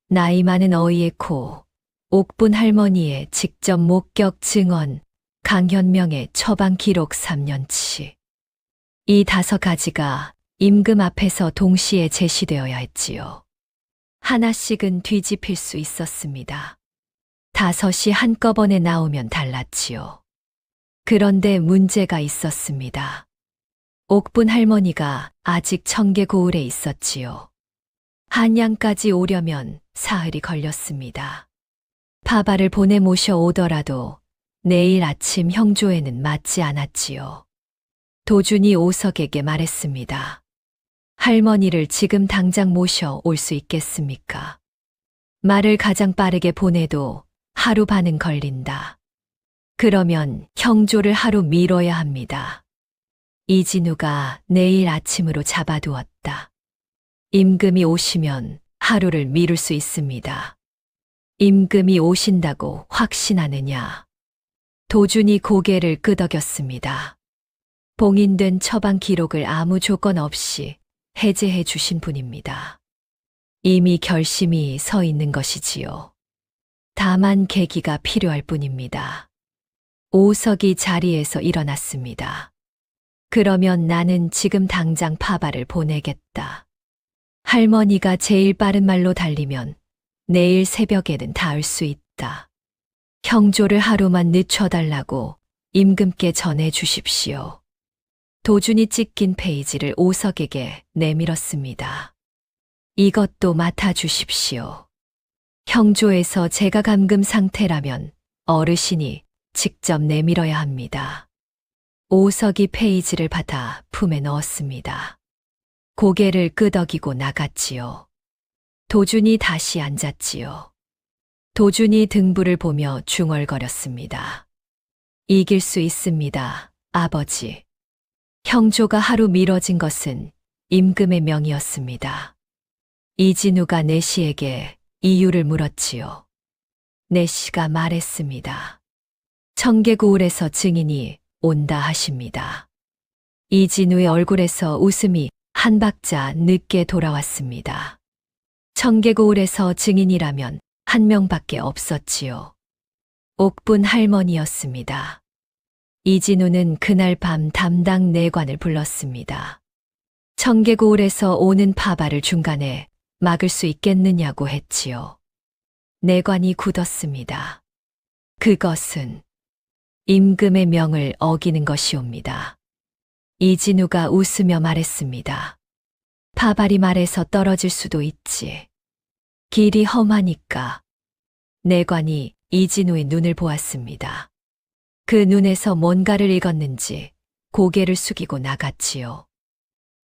나이 많은 어이의 코, 옥분 할머니의 직접 목격 증언, 강현명의 처방 기록 3년치. 이 5가지가 임금 앞에서 동시에 제시되어야 했지요. 하나씩은 뒤집힐 수 있었습니다. 5이 한꺼번에 나오면 달랐지요. 그런데 문제가 있었습니다. 옥분 할머니가 아직 청계고을에 있었지요. 한양까지 오려면 사흘이 걸렸습니다. 파바를 보내 모셔오더라도 내일 아침 형조에는 맞지 않았지요. 도준이 오석에게 말했습니다. 할머니를 지금 당장 모셔 올 수 있겠습니까? 말을 가장 빠르게 보내도 하루 반은 걸린다. 그러면 형조를 하루 미뤄야 합니다. 이진우가 내일 아침으로 잡아두었다. 임금이 오시면 하루를 미룰 수 있습니다. 임금이 오신다고 확신하느냐? 도준이 고개를 끄덕였습니다. 봉인된 처방 기록을 아무 조건 없이 해제해 주신 분입니다. 이미 결심이 서 있는 것이지요. 다만 계기가 필요할 뿐입니다. 오석이 자리에서 일어났습니다. 그러면 나는 지금 당장 파바를 보내겠다. 할머니가 제일 빠른 말로 달리면 내일 새벽에는 닿을 수 있다. 형조를 하루만 늦춰달라고 임금께 전해 주십시오. 도준이 찢긴 페이지를 오석에게 내밀었습니다. 이것도 맡아주십시오. 형조에서 제가 감금 상태라면 어르신이 직접 내밀어야 합니다. 오석이 페이지를 받아 품에 넣었습니다. 고개를 끄덕이고 나갔지요. 도준이 다시 앉았지요. 도준이 등불을 보며 중얼거렸습니다. 이길 수 있습니다, 아버지. 형조가 하루 미뤄진 것은 임금의 명이었습니다. 이진우가 내시에게 이유를 물었지요. 내시가 말했습니다. 청계고을에서 증인이 온다 하십니다. 이진우의 얼굴에서 웃음이 한 박자 늦게 돌아왔습니다. 청계고을에서 증인이라면 한 명밖에 없었지요. 옥분 할머니였습니다. 이진우는 그날 밤 담당 내관을 불렀습니다. 청계고을에서 오는 파발을 중간에 막을 수 있겠느냐고 했지요. 내관이 굳었습니다. 그것은 임금의 명을 어기는 것이옵니다. 이진우가 웃으며 말했습니다. 파발이 말에서 떨어질 수도 있지. 길이 험하니까. 내관이 이진우의 눈을 보았습니다. 그 눈에서 뭔가를 읽었는지 고개를 숙이고 나갔지요.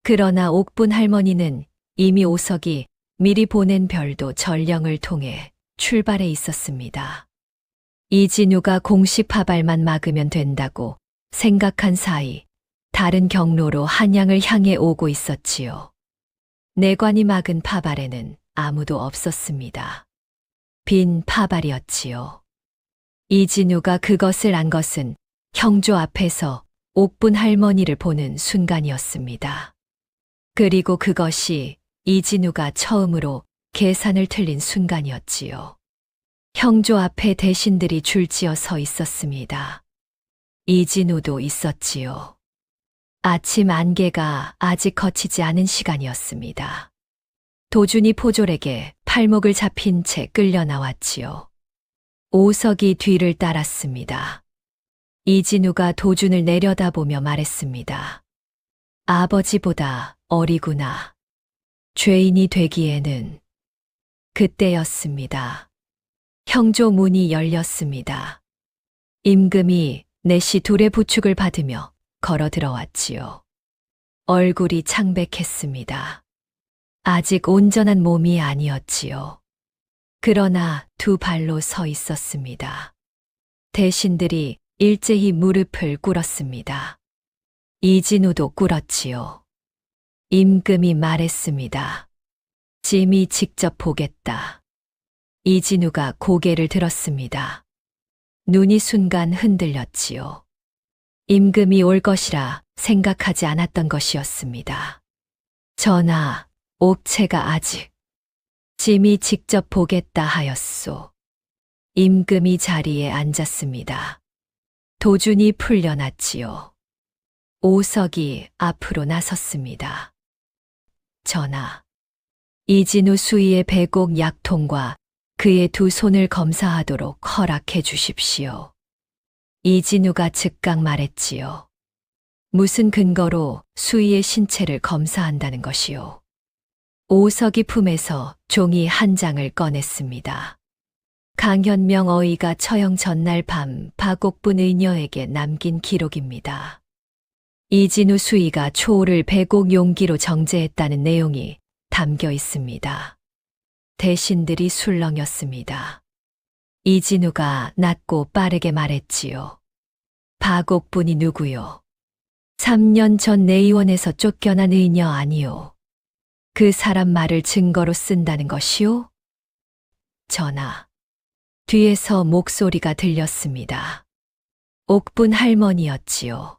그러나 옥분 할머니는 이미 오석이 미리 보낸 별도 전령을 통해 출발해 있었습니다. 이진우가 공식 파발만 막으면 된다고 생각한 사이 다른 경로로 한양을 향해 오고 있었지요. 내관이 막은 파발에는 아무도 없었습니다. 빈 파발이었지요. 이진우가 그것을 안 것은 형조 앞에서 옥분 할머니를 보는 순간이었습니다. 그리고 그것이 이진우가 처음으로 계산을 틀린 순간이었지요. 형조 앞에 대신들이 줄지어 서 있었습니다. 이진우도 있었지요. 아침 안개가 아직 거치지 않은 시간이었습니다. 도준이 포졸에게 팔목을 잡힌 채 끌려 나왔지요. 오석이 뒤를 따랐습니다. 이진우가 도준을 내려다보며 말했습니다. 아버지보다 어리구나. 죄인이 되기에는. 그때였습니다. 형조 문이 열렸습니다. 임금이 내시 둘의 부축을 받으며 걸어 들어왔지요. 얼굴이 창백했습니다. 아직 온전한 몸이 아니었지요. 그러나 두 발로 서 있었습니다. 대신들이 일제히 무릎을 꿇었습니다. 이진우도 꿇었지요. 임금이 말했습니다. 짐이 직접 보겠다. 이진우가 고개를 들었습니다. 눈이 순간 흔들렸지요. 임금이 올 것이라 생각하지 않았던 것이었습니다. 전하, 옥체가 아직 짐이 직접 보겠다 하였소. 임금이 자리에 앉았습니다. 도준이 풀려났지요. 오석이 앞으로 나섰습니다. 전하, 이진우 수의의 배곡 약통과 그의 두 손을 검사하도록 허락해 주십시오. 이진우가 즉각 말했지요. 무슨 근거로 수의의 신체를 검사한다는 것이요. 오석이 품에서 종이 한 장을 꺼냈습니다. 강현명 어이가 처형 전날 밤 박옥분 의녀에게 남긴 기록입니다. 이진우 수의가 초를 배곡 용기로 정제했다는 내용이 담겨 있습니다. 대신들이 술렁였습니다. 이진우가 낮고 빠르게 말했지요. 박옥분이 누구요? 3년 전 내의원에서 쫓겨난 의녀 아니요. 그 사람 말을 증거로 쓴다는 것이요? 전하, 뒤에서 목소리가 들렸습니다. 옥분 할머니였지요.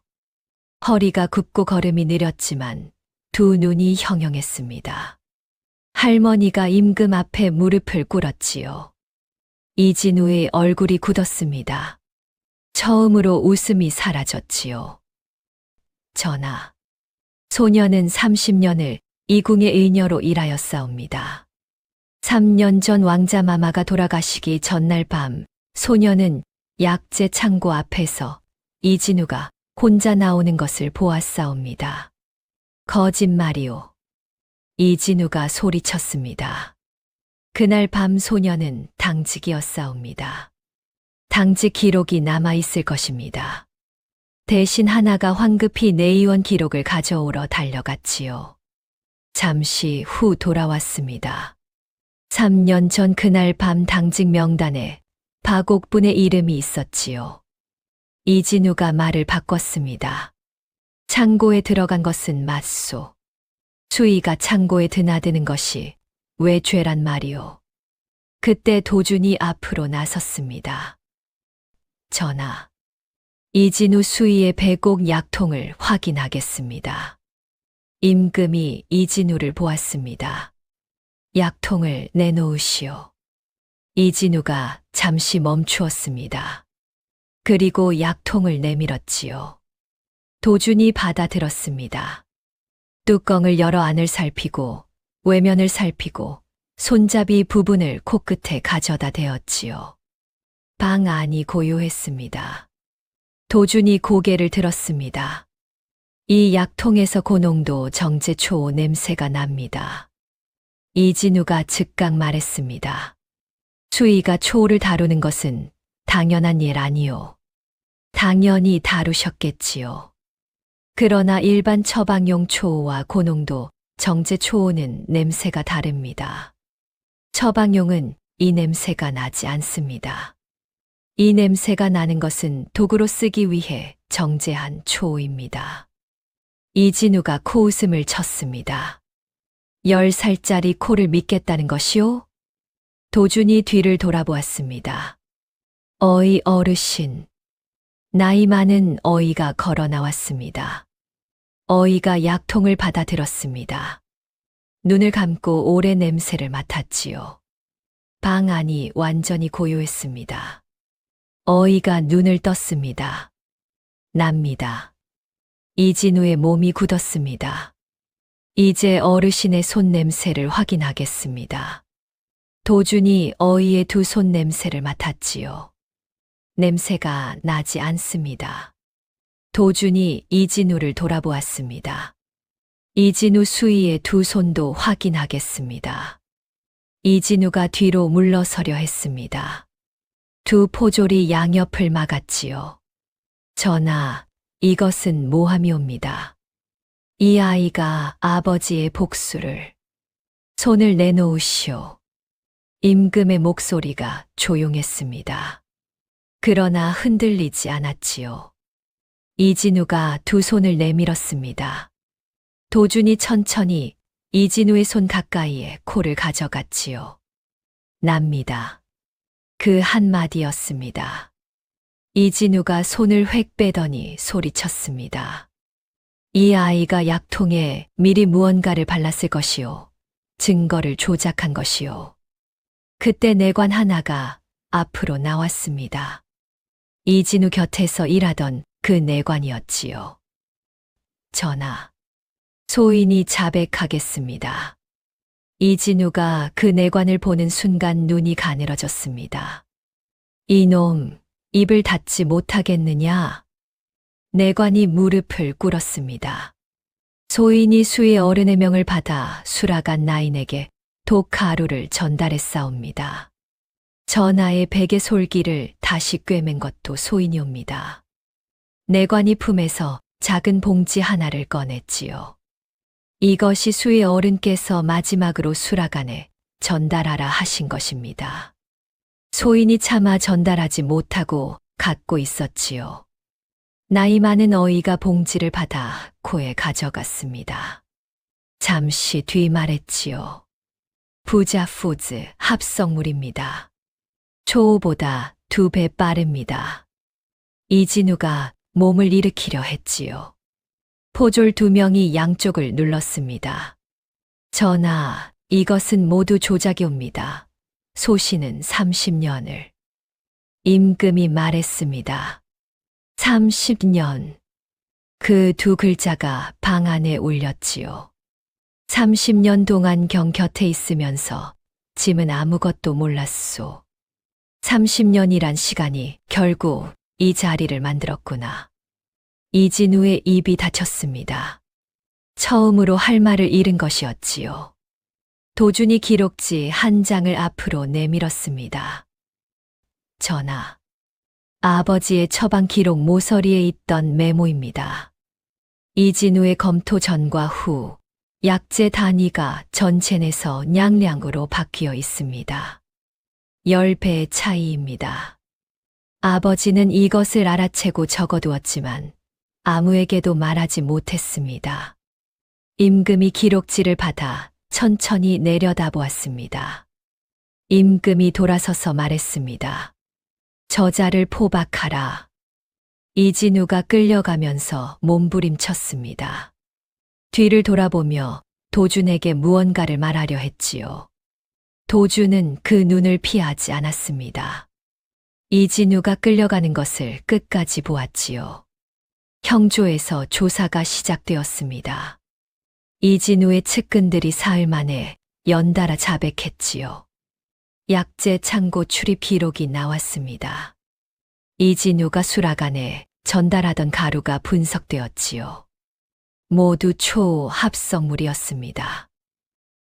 허리가 굽고 걸음이 느렸지만 두 눈이 형형했습니다. 할머니가 임금 앞에 무릎을 꿇었지요. 이진우의 얼굴이 굳었습니다. 처음으로 웃음이 사라졌지요. 전하, 소녀는 30년을 이궁의 의녀로 일하였사옵니다. 3년 전 왕자마마가 돌아가시기 전날 밤 소녀는 약재 창고 앞에서 이진우가 혼자 나오는 것을 보았사옵니다. 거짓말이오. 이진우가 소리쳤습니다. 그날 밤 소녀는 당직이었사옵니다. 당직 기록이 남아있을 것입니다. 대신 하나가 황급히 내의원 기록을 가져오러 달려갔지요. 잠시 후 돌아왔습니다. 3년 전 그날 밤 당직 명단에 박옥분의 이름이 있었지요. 이진우가 말을 바꿨습니다. 창고에 들어간 것은 맞소. 수의가 창고에 드나드는 것이 왜 죄란 말이오. 그때 도준이 앞으로 나섰습니다. 전하, 이진우 수의의 배곡 약통을 확인하겠습니다. 임금이 이진우를 보았습니다. 약통을 내놓으시오. 이진우가 잠시 멈추었습니다. 그리고 약통을 내밀었지요. 도준이 받아들었습니다. 뚜껑을 열어 안을 살피고 외면을 살피고 손잡이 부분을 코끝에 가져다 대었지요. 방 안이 고요했습니다. 도준이 고개를 들었습니다. 이 약통에서 고농도 정제초오 냄새가 납니다. 이진우가 즉각 말했습니다. 수희가 초오를 다루는 것은 당연한 일 아니요. 당연히 다루셨겠지요. 그러나 일반 처방용 초오와 고농도 정제초오는 냄새가 다릅니다. 처방용은 이 냄새가 나지 않습니다. 이 냄새가 나는 것은 독으로 쓰기 위해 정제한 초오입니다. 이진우가 코웃음을 쳤습니다. 10살짜리 코를 믿겠다는 것이오? 도준이 뒤를 돌아보았습니다. 어이 어르신. 나이 많은 어이가 걸어 나왔습니다. 어이가 약통을 받아들었습니다. 눈을 감고 오래 냄새를 맡았지요. 방 안이 완전히 고요했습니다. 어이가 눈을 떴습니다. 납니다. 이진우의 몸이 굳었습니다. 이제 어르신의 손 냄새를 확인하겠습니다. 도준이 어이의 두 손 냄새를 맡았지요. 냄새가 나지 않습니다. 도준이 이진우를 돌아보았습니다. 이진우 수희의 두 손도 확인하겠습니다. 이진우가 뒤로 물러서려 했습니다. 두 포졸이 양옆을 막았지요. 전하, 이것은 모함이옵니다. 이 아이가 아버지의 복수를. 손을 내놓으시오. 임금의 목소리가 조용했습니다. 그러나 흔들리지 않았지요. 이진우가 두 손을 내밀었습니다. 도준이 천천히 이진우의 손 가까이에 코를 가져갔지요. 납니다. 그 한마디였습니다. 이진우가 손을 획 빼더니 소리쳤습니다. 이 아이가 약통에 미리 무언가를 발랐을 것이요. 증거를 조작한 것이요. 그때 내관 하나가 앞으로 나왔습니다. 이진우 곁에서 일하던 그 내관이었지요. 전하, 소인이 자백하겠습니다. 이진우가 그 내관을 보는 순간 눈이 가늘어졌습니다. 이놈, 입을 닫지 못하겠느냐? 내관이 무릎을 꿇었습니다. 소인이 수의 어른의 명을 받아 수라간 나인에게 독가루를 전달했사옵니다. 전하의 베개 솔기를 다시 꿰맨 것도 소인이옵니다. 내관이 품에서 작은 봉지 하나를 꺼냈지요. 이것이 수의 어른께서 마지막으로 수라간에 전달하라 하신 것입니다. 소인이 차마 전달하지 못하고 갖고 있었지요. 나이 많은 어이가 봉지를 받아 코에 가져갔습니다. 잠시 뒤 말했지요. 부자푸드 합성물입니다. 초오보다 2배 빠릅니다. 이진우가 몸을 일으키려 했지요. 포졸 2명이 양쪽을 눌렀습니다. 전하, 이것은 모두 조작이옵니다. 소신은 30년을. 임금이 말했습니다. 30년. 그 두 글자가 방 안에 울렸지요. 30년 동안 경 곁에 있으면서 짐은 아무것도 몰랐소. 30년이란 시간이 결국 이 자리를 만들었구나. 이진우의 입이 닫혔습니다. 처음으로 할 말을 잃은 것이었지요. 도준이 기록지 한 장을 앞으로 내밀었습니다. 전하, 아버지의 처방 기록 모서리에 있던 메모입니다. 이진우의 검토 전과 후 약재 단위가 전첸에서 냥량으로 바뀌어 있습니다. 10배의 차이입니다. 아버지는 이것을 알아채고 적어두었지만 아무에게도 말하지 못했습니다. 임금이 기록지를 받아 천천히 내려다보았습니다. 임금이 돌아서서 말했습니다. 저자를 포박하라. 이진우가 끌려가면서 몸부림쳤습니다. 뒤를 돌아보며 도준에게 무언가를 말하려 했지요. 도준은 그 눈을 피하지 않았습니다. 이진우가 끌려가는 것을 끝까지 보았지요. 형조에서 조사가 시작되었습니다. 이진우의 측근들이 사흘 만에 연달아 자백했지요. 약재 창고 출입 기록이 나왔습니다. 이진우가 수락안에 전달하던 가루가 분석되었지요. 모두 초합성물이었습니다.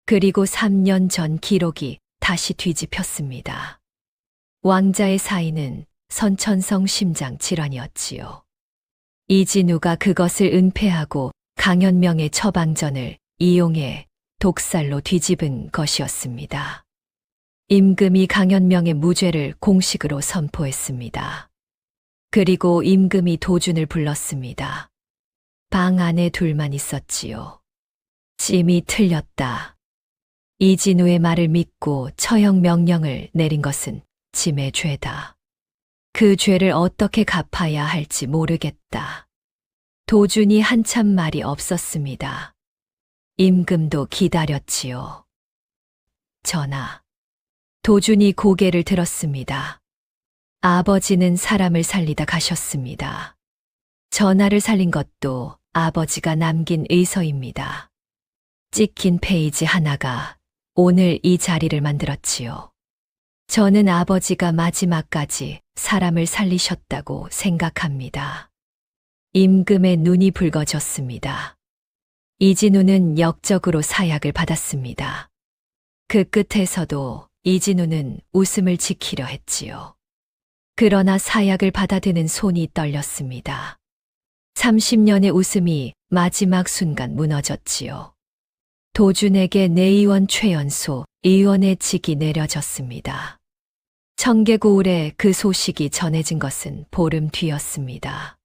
그리고 3년 전 기록이 다시 뒤집혔습니다. 왕자의 사인은 선천성 심장 질환이었지요. 이진우가 그것을 은폐하고 강현명의 처방전을 이용해 독살로 뒤집은 것이었습니다. 임금이 강현명의 무죄를 공식으로 선포했습니다. 그리고 임금이 도준을 불렀습니다. 방 안에 둘만 있었지요. 찜이 틀렸다. 이진우의 말을 믿고 처형 명령을 내린 것은 짐의 죄다. 그 죄를 어떻게 갚아야 할지 모르겠다. 도준이 한참 말이 없었습니다. 임금도 기다렸지요. 전하. 도준이 고개를 들었습니다. 아버지는 사람을 살리다 가셨습니다. 전하를 살린 것도 아버지가 남긴 의서입니다. 찍힌 페이지 하나가 오늘 이 자리를 만들었지요. 저는 아버지가 마지막까지 사람을 살리셨다고 생각합니다. 임금의 눈이 붉어졌습니다. 이진우는 역적으로 사약을 받았습니다. 그 끝에서도 이진우는 웃음을 지키려 했지요. 그러나 사약을 받아드는 손이 떨렸습니다. 30년의 웃음이 마지막 순간 무너졌지요. 도준에게 내의원 최연소 의원의 직이 내려졌습니다. 청계고을에 그 소식이 전해진 것은 보름 뒤였습니다.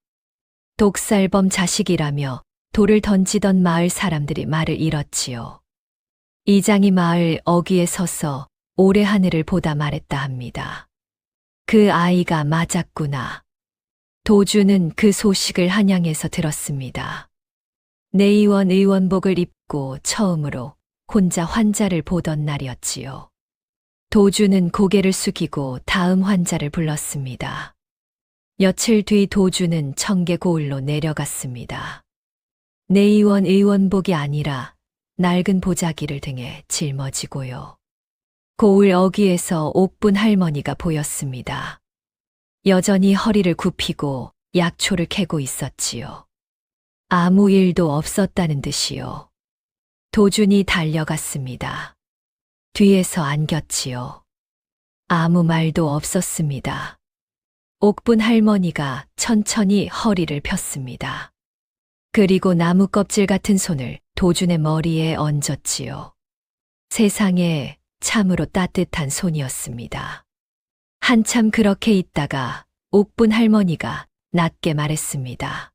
독살범 자식이라며 돌을 던지던 마을 사람들이 말을 잃었지요. 이장이 마을 어귀에 서서 올해 하늘을 보다 말했다 합니다. 그 아이가 맞았구나. 도준은 그 소식을 한양에서 들었습니다. 내의원 의원복을 입고 처음으로 혼자 환자를 보던 날이었지요. 도준은 고개를 숙이고 다음 환자를 불렀습니다. 며칠 뒤 도준은 청계고을로 내려갔습니다. 내의원 의원복이 아니라 낡은 보자기를 등에 짊어지고요. 고을 어귀에서 옥분 할머니가 보였습니다. 여전히 허리를 굽히고 약초를 캐고 있었지요. 아무 일도 없었다는 듯이요. 도준이 달려갔습니다. 뒤에서 안겼지요. 아무 말도 없었습니다. 옥분 할머니가 천천히 허리를 폈습니다. 그리고 나무 껍질 같은 손을 도준의 머리에 얹었지요. 세상에 참으로 따뜻한 손이었습니다. 한참 그렇게 있다가 옥분 할머니가 낮게 말했습니다.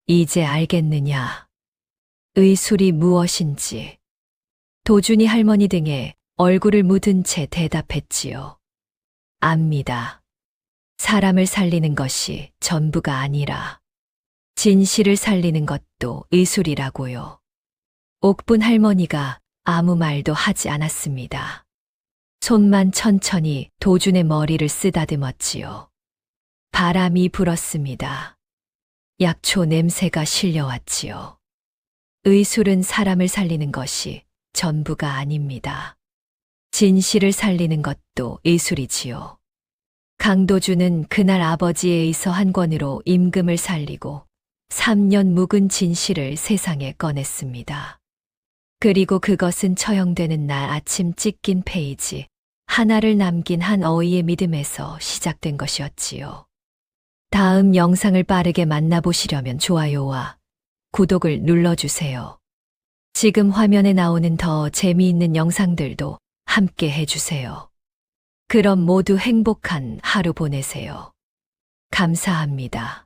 이제 알겠느냐? 의술이 무엇인지. 도준이 할머니 등에 얼굴을 묻은 채 대답했지요. 압니다. 사람을 살리는 것이 전부가 아니라 진실을 살리는 것도 의술이라고요. 옥분 할머니가 아무 말도 하지 않았습니다. 손만 천천히 도준의 머리를 쓰다듬었지요. 바람이 불었습니다. 약초 냄새가 실려왔지요. 의술은 사람을 살리는 것이 전부가 아닙니다. 진실을 살리는 것도 의술이지요. 강도준은 그날 아버지에 의서 한 권으로 임금을 살리고 3년 묵은 진실을 세상에 꺼냈습니다. 그리고 그것은 처형되는 날 아침 찢긴 페이지 하나를 남긴 한 어이의 믿음에서 시작된 것이었지요. 다음 영상을 빠르게 만나보시려면 좋아요와 구독을 눌러주세요. 지금 화면에 나오는 더 재미있는 영상들도 함께 해주세요. 그럼 모두 행복한 하루 보내세요. 감사합니다.